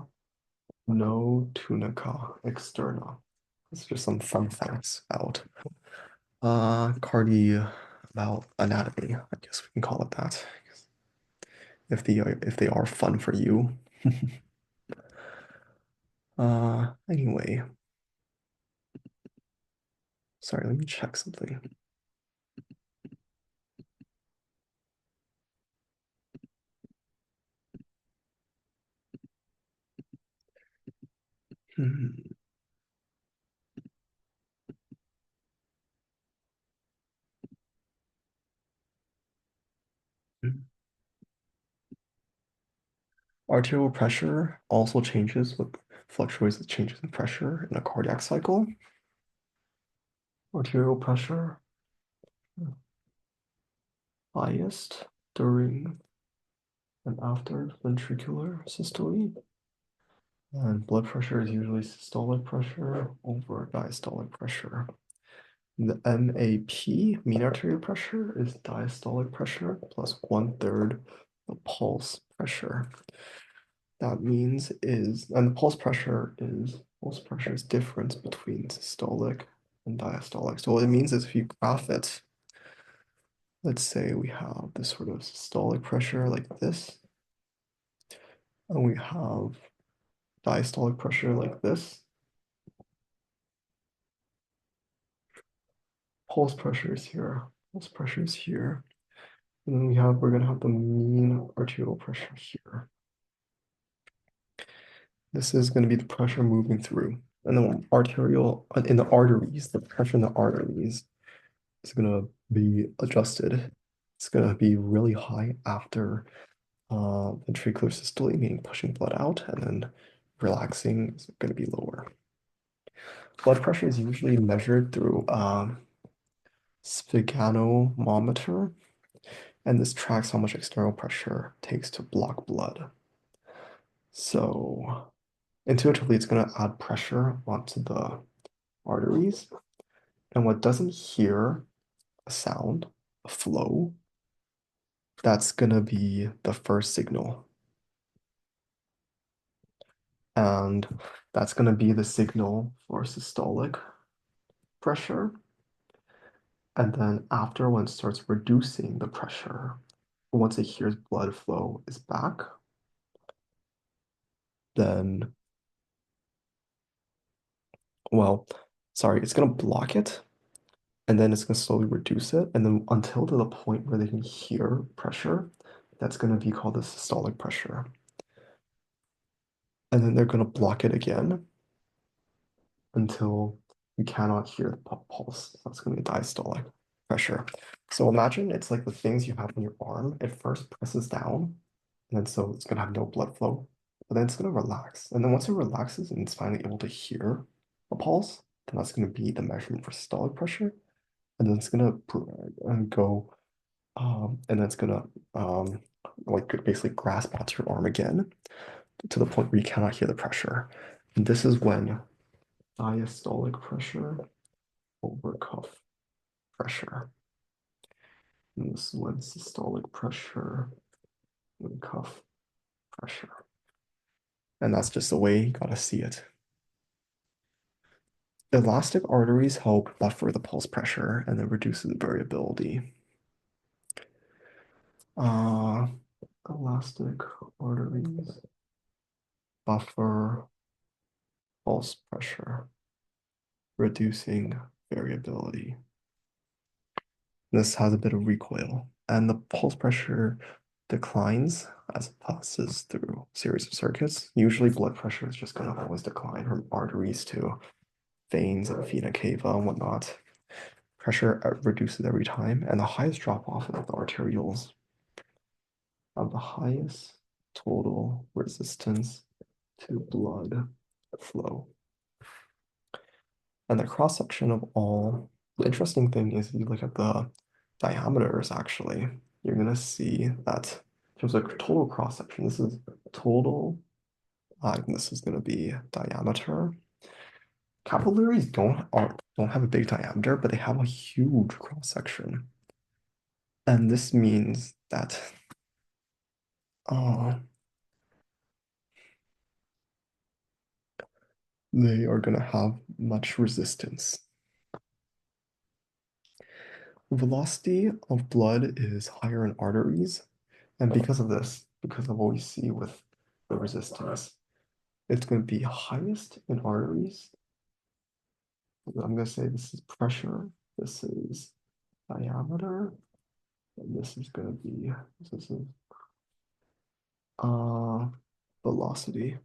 no tunica externa. It's just some fun facts about anatomy. I guess we can call it that. If they are fun for you. Anyway, sorry, let me check something. Hmm. Arterial pressure also changes with fluctuates with changes in pressure in a cardiac cycle. Arterial pressure highest during and after ventricular systole. And blood pressure is usually systolic pressure over diastolic pressure. The MAP, mean arterial pressure, is diastolic pressure plus 1/3 the pulse pressure. That means and the pulse pressure is difference between systolic and diastolic. So what it means is if you graph it, let's say we have this sort of systolic pressure like this, and we have diastolic pressure like this. Pulse pressure is here, pulse pressure is here. And then we're gonna have the mean arterial pressure here. This is gonna be the pressure moving through. And then in the arteries, the pressure in the arteries is gonna be adjusted. It's gonna be really high after ventricular systole, meaning pushing blood out, and then relaxing is gonna be lower. Blood pressure is usually measured through sphygmomanometer, and this tracks how much external pressure takes to block blood. So intuitively, it's going to add pressure onto the arteries. And what doesn't hear a sound, a flow, that's going to be the first signal. And that's going to be the signal for systolic pressure. And then after, when it starts reducing the pressure, once it hears blood flow is back, then, well, sorry, it's going to block it, and then it's going to slowly reduce it, and then until to the point where they can hear pressure, that's going to be called the systolic pressure. And then they're going to block it again until you cannot hear the pulse. That's going to be diastolic pressure. So imagine it's like the things you have on your arm. It first presses down, and then so it's going to have no blood flow, but then it's going to relax. And then once it relaxes and it's finally able to hear a pulse, then that's going to be the measurement for systolic pressure. And then it's going to go, and then it's going to like basically grasp onto your arm again to the point where you cannot hear the pressure. And this is when diastolic pressure over cuff pressure. And this is when systolic pressure and cuff pressure. And that's just the way you gotta see it. Elastic arteries help buffer the pulse pressure and then reduces the variability. Uh, Elastic arteries buffer pulse pressure, reducing variability. This has a bit of recoil, and the pulse pressure declines as it passes through a series of circuits. Usually blood pressure is just going to always decline from arteries to veins and vena cava and whatnot. Pressure reduces every time, and the highest drop off is the arterioles have the highest total resistance to blood flow. And the cross section of all, the interesting thing is if you look at the diameters actually, you're gonna see that in terms of total cross section, this is total, and this is gonna be diameter. Capillaries don't have a big diameter, but they have a huge cross section. And this means that uh, they are gonna have much resistance. Velocity of blood is higher in arteries, and because of this, because of what we see with the resistance, it's going to be highest in arteries. I'm going to say this is pressure, this is diameter, and this is going to be, this is uh, velocity.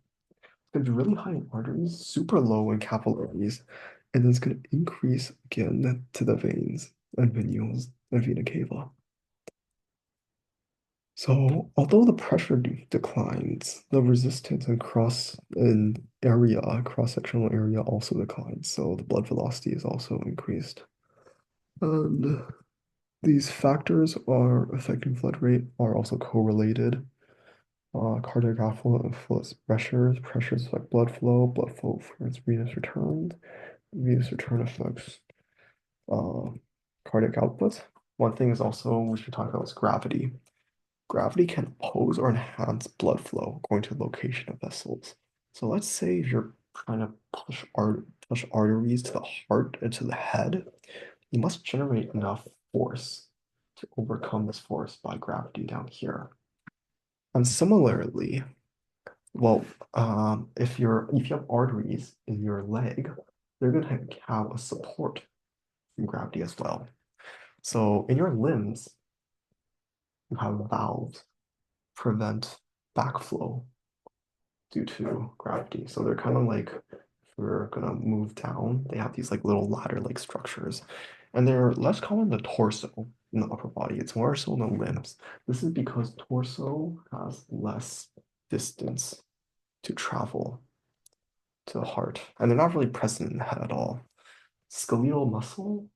It's going to be really high in arteries, super low in capillaries, and then it's going to increase again to the veins and venules and vena cava. So although the pressure declines, the resistance and cross-sectional area also declines. So the blood velocity is also increased. And these factors are affecting blood rate are also correlated. Cardiac outflow pressures affect blood flow affects venous return affects cardiac output. One thing is also we should talk about is gravity. Gravity can oppose or enhance blood flow according to the location of vessels. So let's say if you're trying to push arteries to the heart and to the head, you must generate enough force to overcome this force by gravity down here. And similarly, well, if you have arteries in your leg, they're going to have a support from gravity as well. So in your limbs, you have valves prevent backflow due to gravity. So they're kind of like, if we're gonna move down, they have these like little ladder-like structures. And they're less common in the torso in the upper body. It's more so in the limbs. This is because torso has less distance to travel to the heart. And they're not really present in the head at all. Skeletal muscle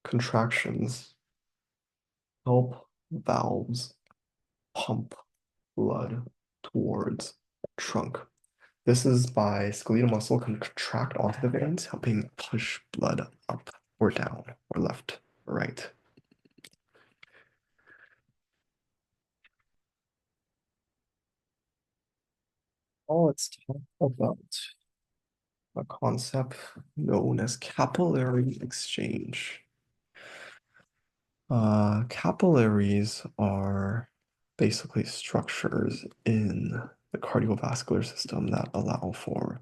contractions help valves pump blood towards trunk. This is by skeletal muscle can contract onto the veins, helping push blood up or down or left or right. Let's talk about a concept known as capillary exchange. Capillaries are basically structures in the cardiovascular system that allow for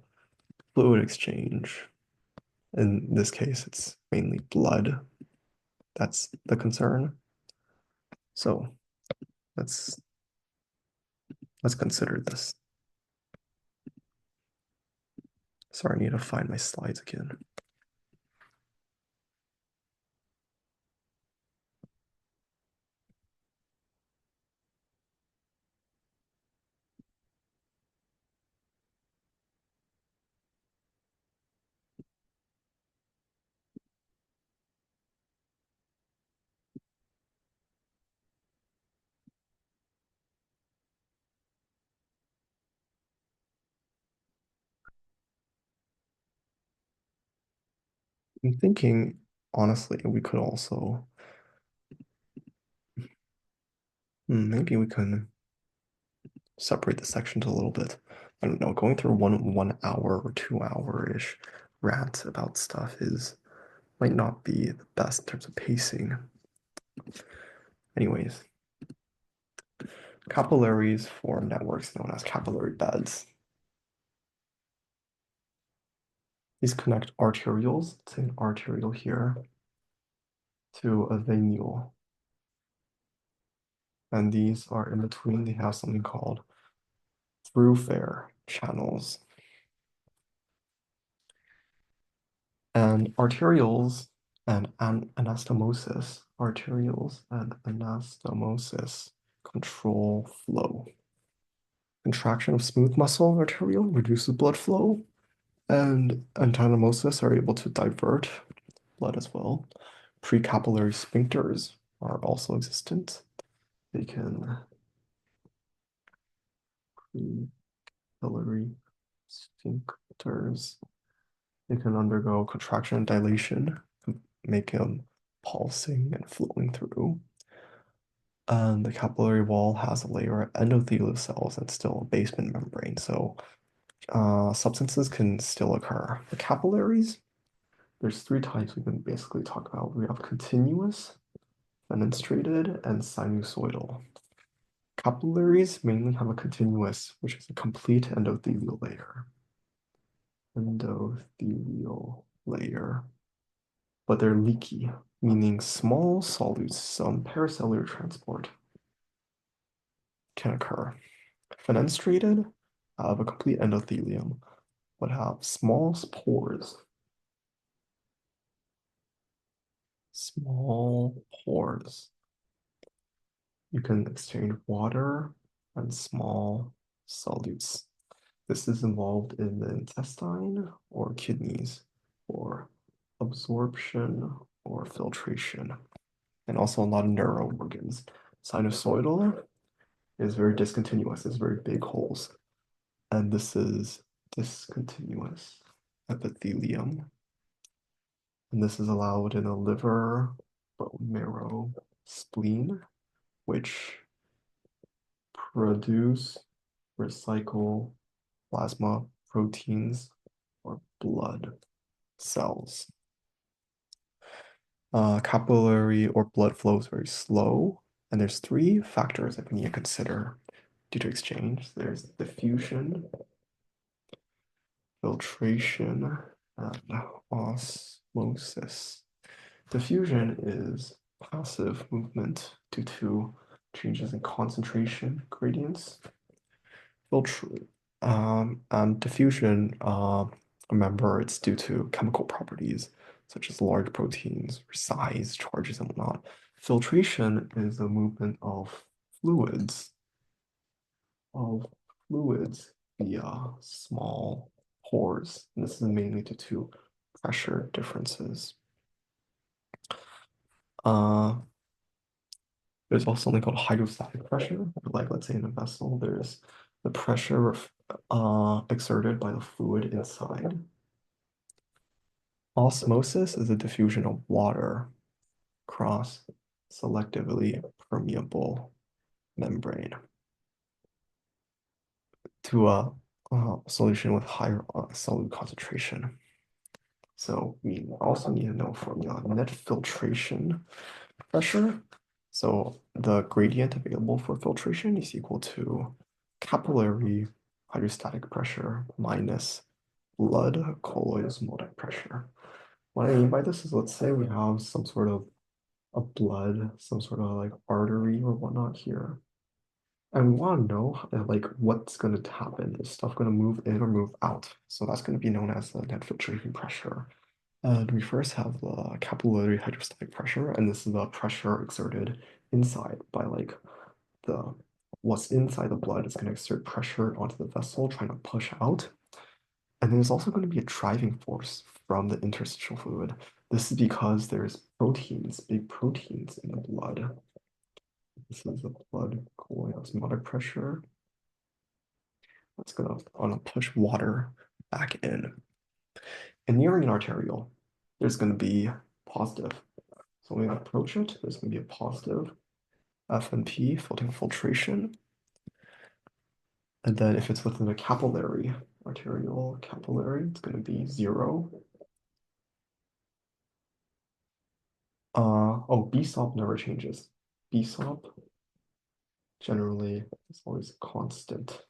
fluid exchange. In this case, it's mainly blood that's the concern. So let's let's consider this. Sorry, I need to find my slides again. I'm thinking, honestly, we could also, maybe we can separate the sections a little bit. I don't know, going through one hour or 2 hour-ish rant about stuff is might not be the best in terms of pacing. Anyways, capillaries form networks known as capillary beds. These connect arterioles, say an arteriole here, to a venule. And these are in between, they have something called thoroughfare channels. And arterioles and anastomosis control flow. Contraction of smooth muscle arteriole reduces blood flow, and anastomosis are able to divert blood as well. Precapillary sphincters are also existent. They can precapillary sphincters. They can undergo contraction and dilation, make them pulsing and flowing through. And the capillary wall has a layer of endothelial cells and still a basement membrane, so substances can still occur. The capillaries, there's three types we can basically talk about. We have continuous, fenestrated, and sinusoidal. Capillaries mainly have a continuous, which is a complete endothelial layer. Endothelial layer. But they're leaky, meaning small solutes, some paracellular transport can occur. Fenestrated have a complete endothelium, but have small pores. Small pores. You can exchange water and small solutes. This is involved in the intestine or kidneys for absorption or filtration, and also a lot of neuro organs. Sinusoidal is very discontinuous, it's very big holes. And this is discontinuous epithelium. And this is allowed in the liver, bone marrow, spleen, which produce, recycle plasma proteins or blood cells. Capillary or blood flow is very slow, and there's three factors that we need to consider due to exchange. There's diffusion, filtration, and osmosis. Diffusion is passive movement due to changes in concentration gradients. Filter and diffusion, remember, it's due to chemical properties such as large proteins, size, charges, and whatnot. Filtration is the movement of fluids of fluids via small pores. And this is mainly due to pressure differences. Uh, there's also something called hydrostatic pressure. Like, let's say in a vessel, there's the pressure exerted by the fluid inside. Osmosis is a diffusion of water across selectively permeable membrane to solution with higher solute concentration. So we also need to know a formula, net filtration pressure. So the gradient available for filtration is equal to capillary hydrostatic pressure minus blood colloid osmotic pressure. What I mean by this is, let's say we have some sort of a blood, some sort of like artery or whatnot here. And we want to know like what's going to happen. Is stuff going to move in or move out? So that's going to be known as the net filtration pressure. And we first have the capillary hydrostatic pressure, and this is the pressure exerted inside by like the what's inside the blood is going to exert pressure onto the vessel, trying to push out. And there's also going to be a driving force from the interstitial fluid. This is because there's proteins, big proteins in the blood. This is the blood colloid osmotic pressure. That's going to push water back in. In the urine arterial, there's going to be positive. So when we approach it, there's going to be a positive FNP, filtration. And then if it's within a capillary, arterial capillary, it's going to be 0. BSOP never changes. BSOP generally is always constant.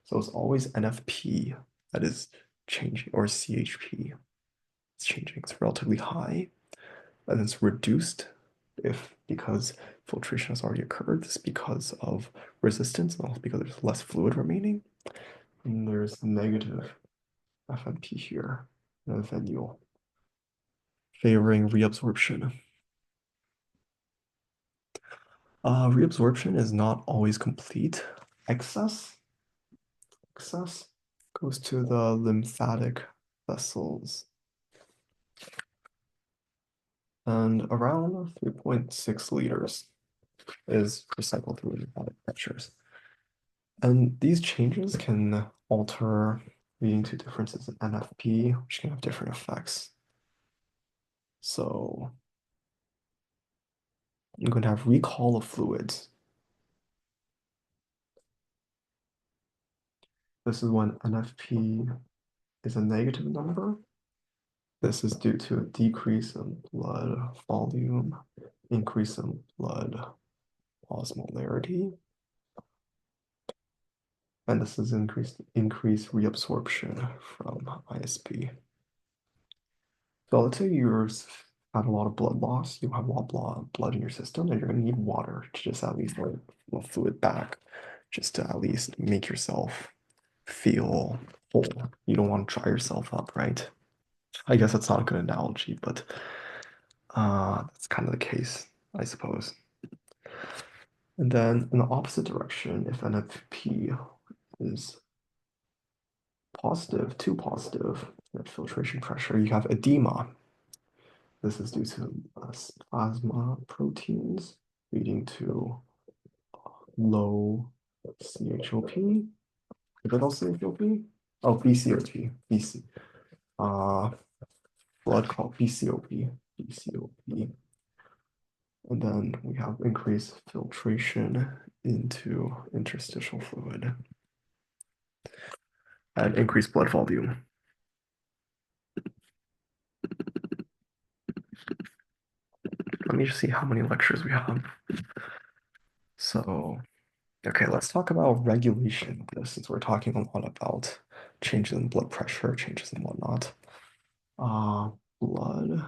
So it's always NFP that is changing, or CHP. It's changing. It's relatively high, and it's reduced if because filtration has already occurred. This is because of resistance, and also because there's less fluid remaining. And there's negative FNP here, and a venule, favoring reabsorption. Reabsorption is not always complete. Excess goes to the lymphatic vessels. And around 3.6 liters is recycled through lymphatic pressures. And these changes can alter, leading to differences in NFP, which can have different effects. So you're going to have recall of fluids. This is when NFP is a negative number. This is due to a decrease in blood volume, increase in blood osmolarity, and this is increased reabsorption from ISP. So let's say you have a lot of blood loss, you have a lot of blood in your system, and you're going to need water to just at least let fluid back, just to at least make yourself feel whole. You don't want to dry yourself up, right? I guess that's not a good analogy, but that's kind of the case, I suppose. And then in the opposite direction, if NFP is positive, too positive, net filtration pressure, you have edema. This is due to plasma proteins leading to low CHOP. Is that also CHOP? Oh, BCOP. BC. Blood called BCOP. BCOP. And then we have increased filtration into interstitial fluid and increased blood volume. Let me just see how many lectures we have. So, okay, let's talk about regulation of this, since we're talking a lot about changes in blood pressure, changes and whatnot. Blood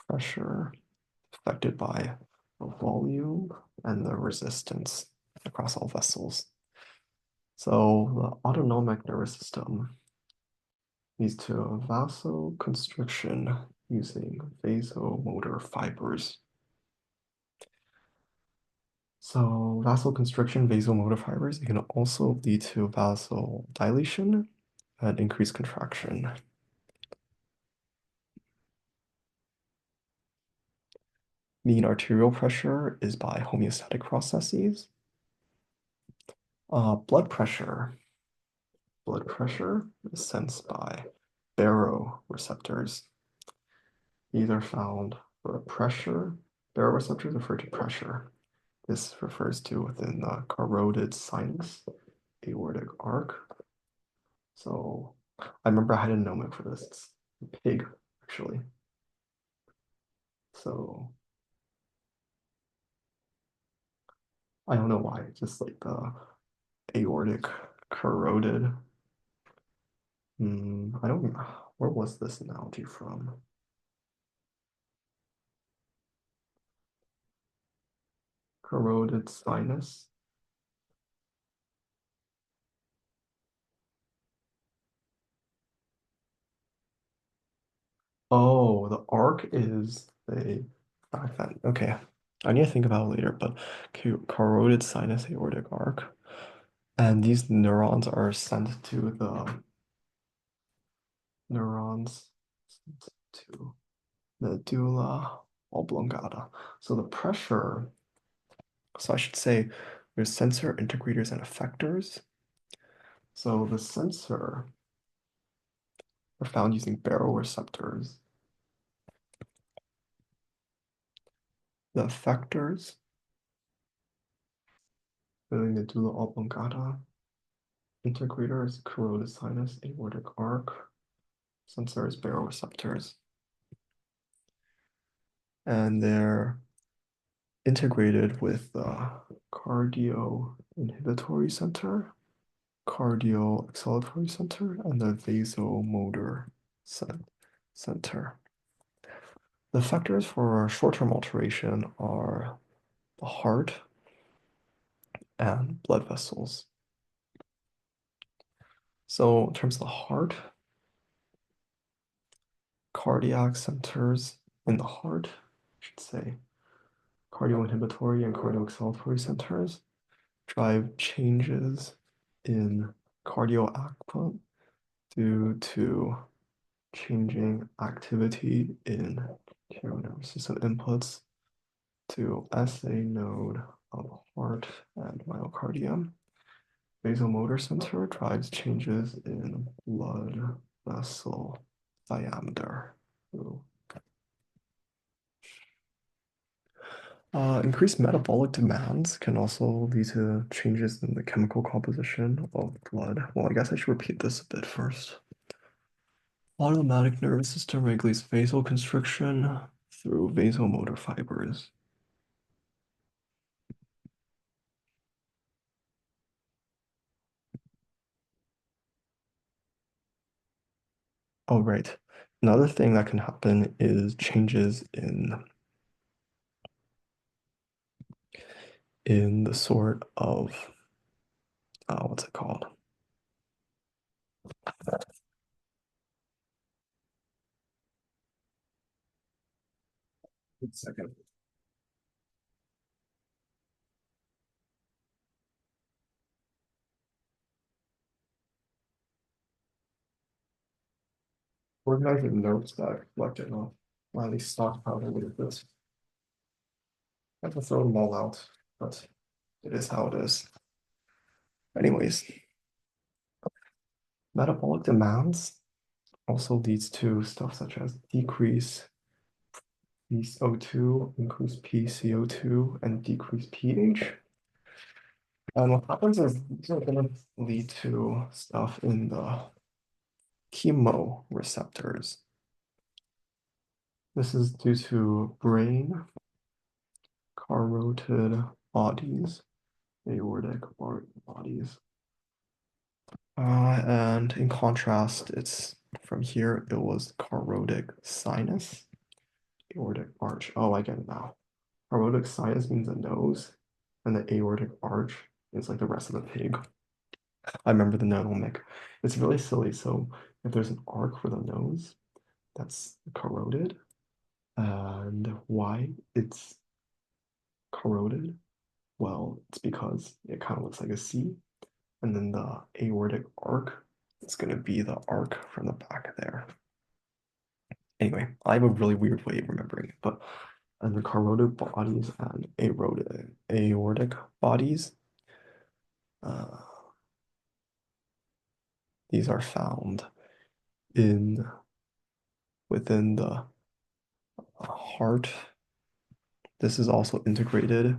pressure affected by the volume and the resistance across all vessels. So the autonomic nervous system leads to vasoconstriction using vasomotor fibers. So vasoconstriction, vasomotor fibers, it can also lead to vasodilation and increased contraction. Mean arterial pressure is by homeostatic processes. Blood pressure is sensed by baroreceptors. These are found for pressure. Baroreceptors refer to pressure. This refers to within the carotid sinus, aortic arc. So I remember I had a mnemonic for this. It's pig, actually. So I don't know why, just like the aortic corroded. I don't, where was this analogy from? Corroded sinus. Oh, the arc is the back then. Okay. I need to think about it later, but corroded sinus aortic arc. And these neurons are sent to the neurons sent to medulla oblongata. So the pressure, so I should say there's sensor integrators and effectors. So the sensor are found using baroreceptors. The effectors, really medulla oblongata. Integrator is corroded sinus aortic arc. Sensor is baroreceptors. And they're integrated with the cardio inhibitory center, cardio acceleratory center, and the vasomotor center. The factors for short-term alteration are the heart and blood vessels. So in terms of the heart, cardiac centers in the heart, I should say, cardio inhibitory and cardio acceleratory centers drive changes in cardio output due to changing activity in nervous system inputs to SA node of heart and myocardium. Vasomotor center drives changes in blood vessel diameter. Ooh. Increased metabolic demands can also lead to changes in the chemical composition of blood. Well, I guess I should repeat this a bit first. Autonomic nervous system regulates vasoconstriction through vasomotor fibers. Oh, right. Another thing that can happen is changes in the sort of what's it called? One second. Organizing notes that I collected off. Or at least stockpiled a little bit. I have to throw them all out, but it is how it is. Anyways, metabolic demands also leads to stuff such as decrease PCO2, increase PCO2, and decrease pH. And what happens is these are going to lead to stuff in the chemoreceptors. This is due to brain carotid bodies, aortic bodies. And in contrast, it's from here, it was carotid sinus, aortic arch. Oh, I get it now. Carotid sinus means the nose, and the aortic arch is like the rest of the pig. I remember the mnemonic. It's really silly. So if there's an arc for the nose, that's corroded. And why it's corroded? Well, it's because it kind of looks like a C. And then the aortic arc is going to be the arc from the back there. Anyway, I have a really weird way of remembering it, but and the corroded bodies and aortic bodies, uh, these are found in within the heart. This is also integrated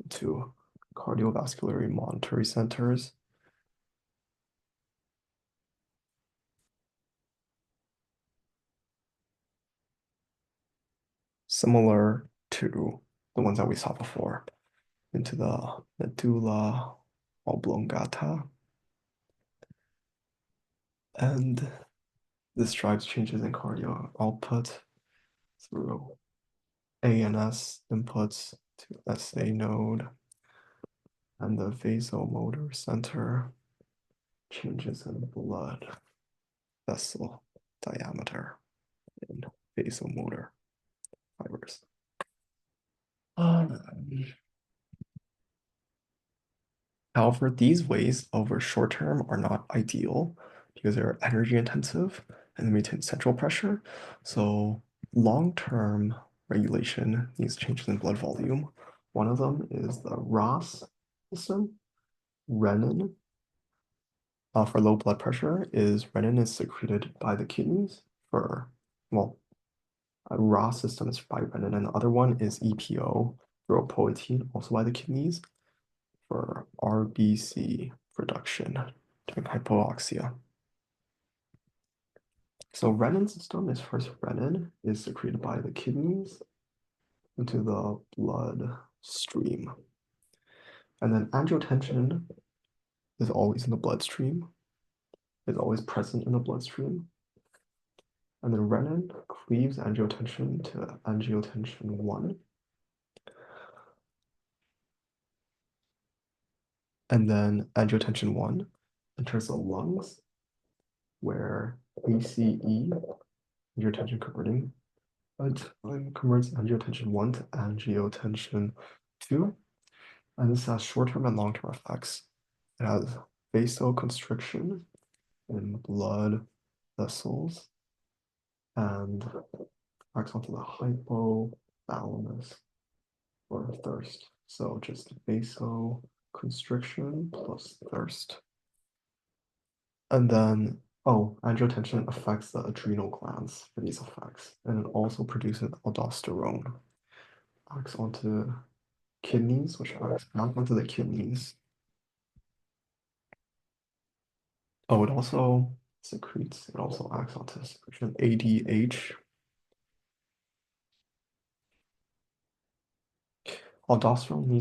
into cardiovascular monitoring centers. similar to the ones that we saw before, into the medulla oblongata. And this drives changes in cardio output through ANS inputs to SA node and the vasomotor center changes in blood vessel diameter in vasomotor fibers. Um, However, these ways over short term are not ideal because they're energy intensive and maintain central pressure. So long-term regulation needs changes in blood volume. One of them is the ROS system. Renin, for low blood pressure, renin is secreted by the kidneys for, well, a ROS system is by renin, and the other one is EPO, erythropoietin, also by the kidneys for RBC production during hypoxia. So renin system is first renin is secreted by the kidneys into the blood stream. And then angiotensin is always in the bloodstream, is always present in the bloodstream. And then renin cleaves angiotensin to angiotensin 1. And then angiotensin 1 enters the lungs where ACE, angiotensin converting converts angiotensin 1 to angiotensin 2. And this has short-term and long-term effects. It has vasoconstriction in blood vessels and acts onto the hypothalamus for thirst. So just vasoconstriction plus thirst. And then, angiotensin affects the adrenal glands for these effects. And it also produces aldosterone. Acts onto kidneys, which acts back onto the kidneys. Oh, it also secretes, it also acts onto the secretion of ADH. Aldosterone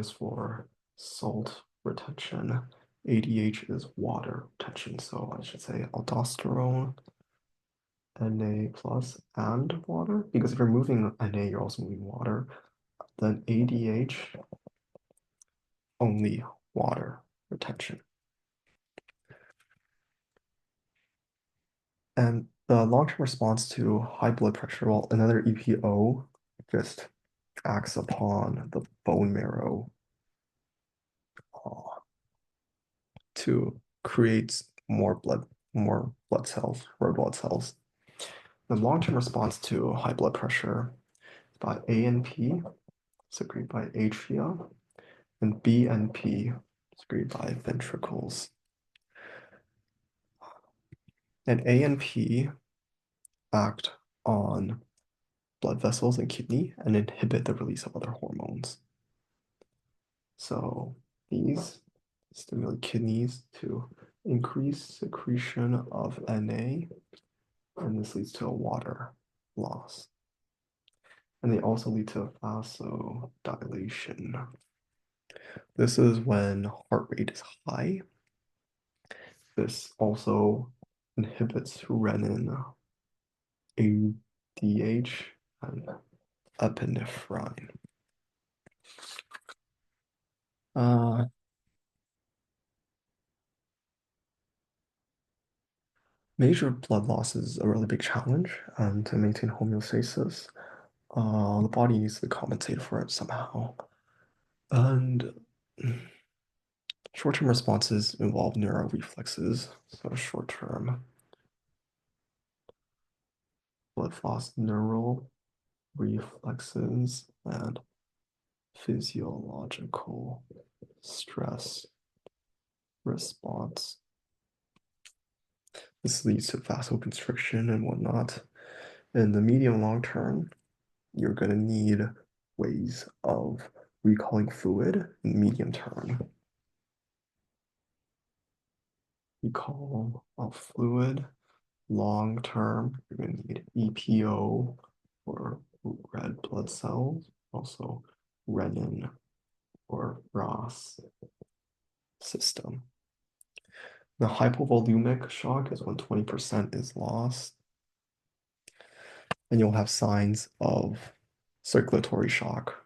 is for salt retention. ADH is water retention. So I should say aldosterone, Na plus, and water. Because if you're moving Na, you're also moving water. Then ADH, only water retention. And the long-term response to high blood pressure, well, another EPO just acts upon the bone marrow to create more blood cells, red blood cells. The long-term response to high blood pressure by ANP, secreted by atria, and BNP, secreted by ventricles. And ANP act on blood vessels and kidney and inhibit the release of other hormones. So these stimulate kidneys to increase secretion of Na, and this leads to a water loss. And they also lead to vasodilation. This is when heart rate is high. This also inhibits renin, ADH, and epinephrine. Major blood loss is a really big challenge, and to maintain homeostasis, the body needs to compensate for it somehow. And short-term responses involve neuroreflexes, so short-term blood loss neural reflexes and physiological stress response. This leads to vasoconstriction and whatnot. In the medium long term, you're going to need ways of recalling fluid in medium term. Recall of fluid long term, you're going to need EPO or red blood cells, also renin or ROS system. The hypovolemic shock is when 20% is lost, and you'll have signs of circulatory shock.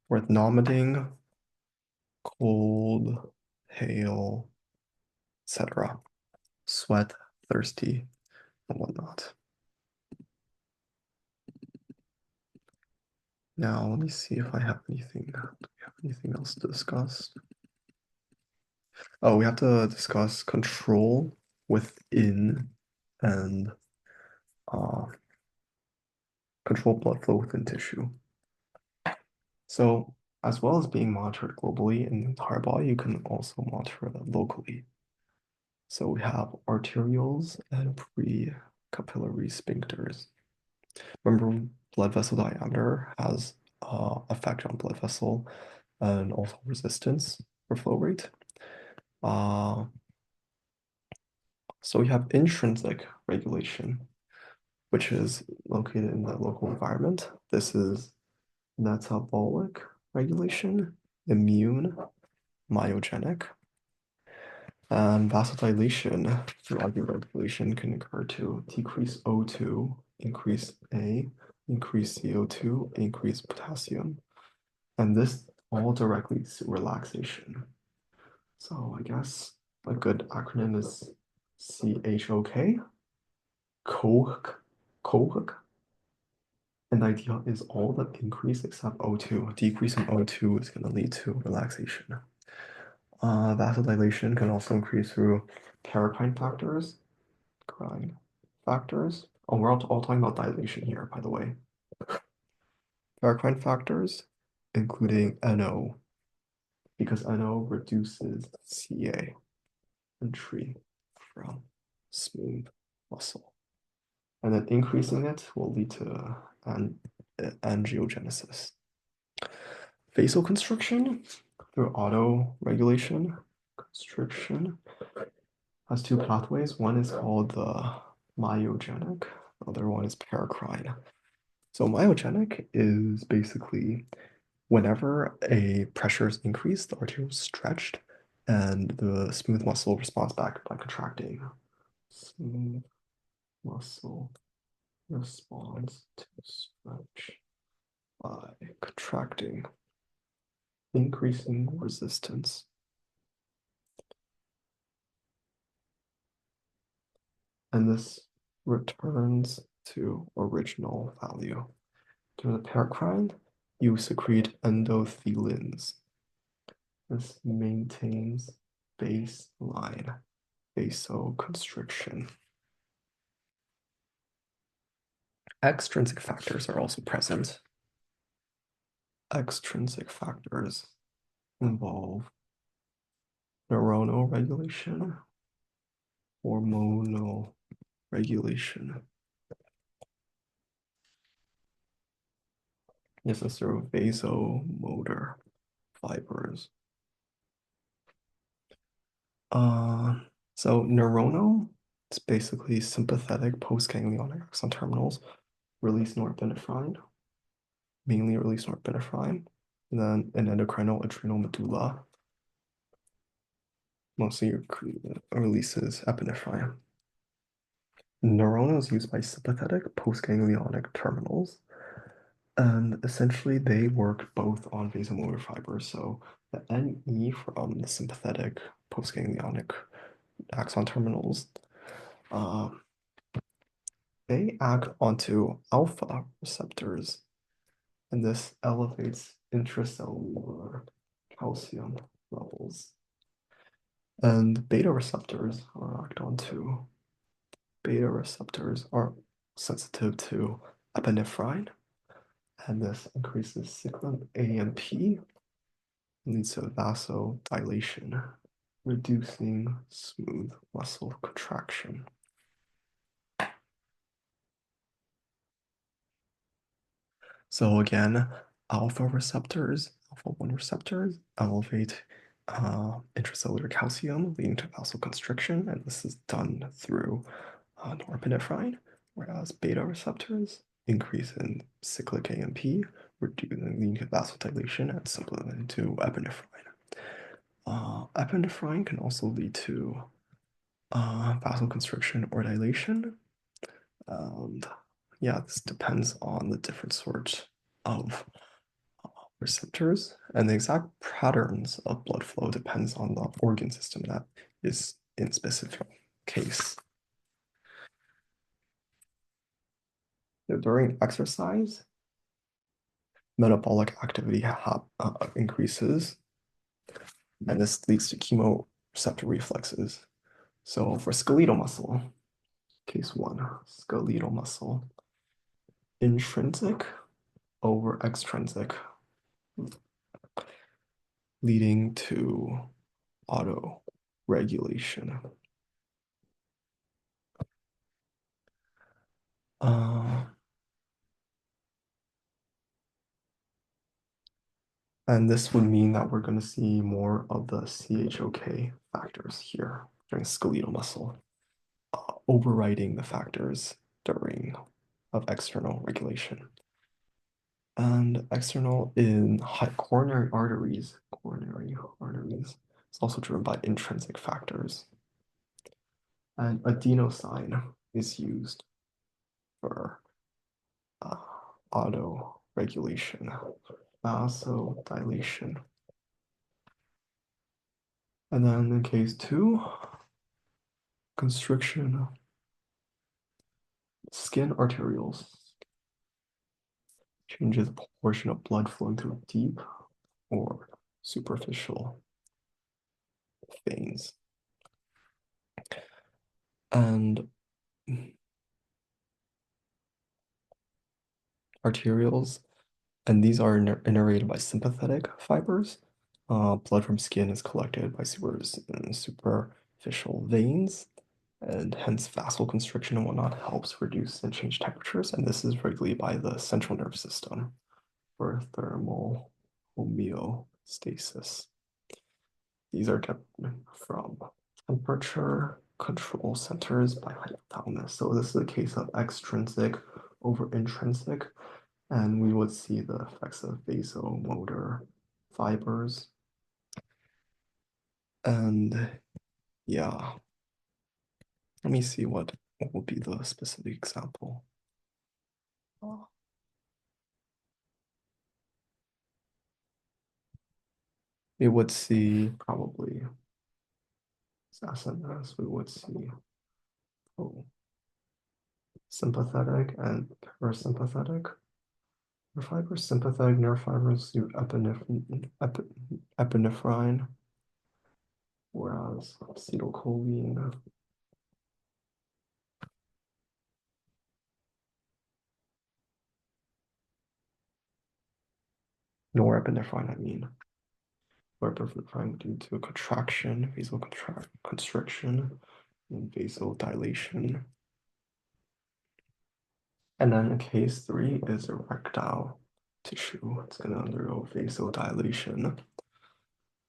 With vomiting, cold, hail, etc. Sweat, thirsty, and whatnot. Now, let me see if I have anything. Do we have anything else to discuss? Oh, we have to discuss control within and uh, control blood flow within tissue. So, as well as being monitored globally in the entire body, you can also monitor that locally. So we have arterioles and pre-capillary sphincters. Remember, blood vessel diameter has effect on blood vessel and also resistance or flow rate. So we have intrinsic regulation, which is located in the local environment. This is metabolic regulation, immune, myogenic. And vasodilation through regulation can occur to decrease O2, increase A, increase CO2, increase potassium. And this all directly leads to relaxation. So I guess a good acronym is CHOK, COHK, COHK. And the idea is all the increase except O2. Decrease in O2 is going to lead to relaxation. Vasodilation can also increase through paracrine factors, crime factors. Oh, we're all talking about dilation here, by the way. Paracrine factors, including NO, because NO reduces CA, entry from smooth muscle. And then increasing it will lead to angiogenesis. Vasoconstriction through auto-regulation, constriction, has two pathways. One is called the myogenic, the other one is paracrine. So myogenic is basically whenever a pressure is increased, the artery is stretched, and the smooth muscle responds back by contracting. Smooth muscle responds to stretch by contracting, increasing resistance. And this returns to original value. During the paracrine, you secrete endothelins. This maintains baseline vasoconstriction. Extrinsic factors are also present. Extrinsic factors involve neuronal regulation, hormonal regulation. This is through vasomotor fibers. So neuronal, it's basically sympathetic postganglionic axon terminals release norepinephrine, mainly release norepinephrine, and then an endocrinal adrenal medulla mostly releases epinephrine. Neuronal is used by sympathetic postganglionic terminals, and essentially they work both on vasomotor fibers. So the NE from the sympathetic postganglionic axon terminals, they act onto alpha receptors, and this elevates intracellular calcium levels. And beta receptors are sensitive to epinephrine, and this increases cyclin AMP, leads to vasodilation, reducing smooth muscle contraction. So again, alpha 1 receptors elevate intracellular calcium, leading to vasoconstriction, and this is done through norepinephrine, whereas beta receptors increase in cyclic AMP, leading to vasodilation and supplemented to epinephrine. Epinephrine can also lead to vasoconstriction or dilation. And yeah, this depends on the different sorts of receptors, and the exact patterns of blood flow depends on the organ system that is in specific case. During exercise, metabolic activity increases, and this leads to chemoreceptor reflexes. So for skeletal muscle, case one, skeletal muscle, intrinsic over extrinsic, leading to auto regulation. And this would mean that we're going to see more of the CHOK factors here during skeletal muscle, overriding the factors during of external regulation. And external in coronary arteries, is also driven by intrinsic factors. And adenosine is used for auto regulation, vasodilation. And then in case two, constriction, skin arterioles changes the proportion of blood flowing through deep or superficial veins. And arterioles, and these are innervated by sympathetic fibers. Blood from skin is collected by superficial veins, and hence vasoconstriction and whatnot helps reduce and change temperatures. And this is regulated by the central nervous system for thermal homeostasis. These are getting from temperature control centers by hypothalamus. So this is a case of extrinsic over intrinsic, and we would see the effects of vasomotor fibers. And yeah, let me see what will be the specific example. We would see probably SMS, we would see sympathetic and parasympathetic nerve fibers. Sympathetic nerve fibers do epinephrine, whereas acetylcholine norepinephrine, I mean. Norepinephrine due to contraction, vasoconstriction, and vasodilation. And then in case three is erectile tissue. It's going to undergo vasodilation,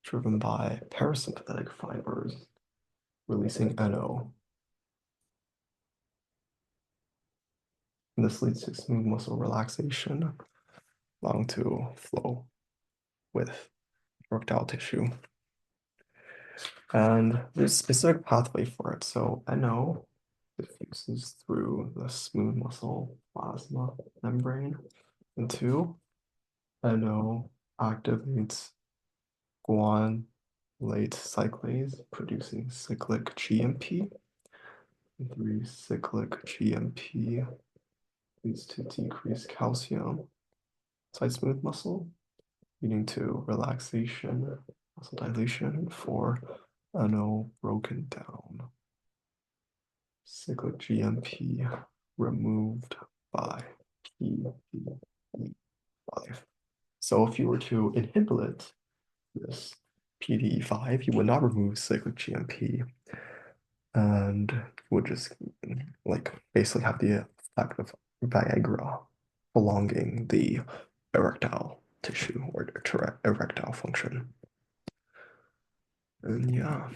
driven by parasympathetic fibers, releasing NO. And this leads to smooth muscle relaxation, allowing to flow with erectile tissue. And there's a specific pathway for it. So NO diffuses through the smooth muscle plasma membrane. And two, NO activates guanylate cyclase, producing cyclic GMP. And three, cyclic GMP leads to decreased calcium inside smooth muscle, leading to relaxation, muscle dilation. And four, NO broken down. Cyclic GMP removed by PDE5. So if you were to inhibit this PDE5, you would not remove cyclic GMP, and you would just like basically have the effect of Viagra, prolonging the erectile tissue or erectile function. And yeah.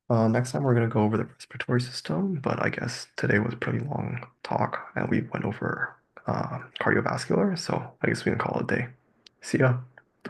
Next time we're gonna go over the respiratory system, but I guess today was a pretty long talk and we went over cardiovascular, so I guess we can call it a day. See ya.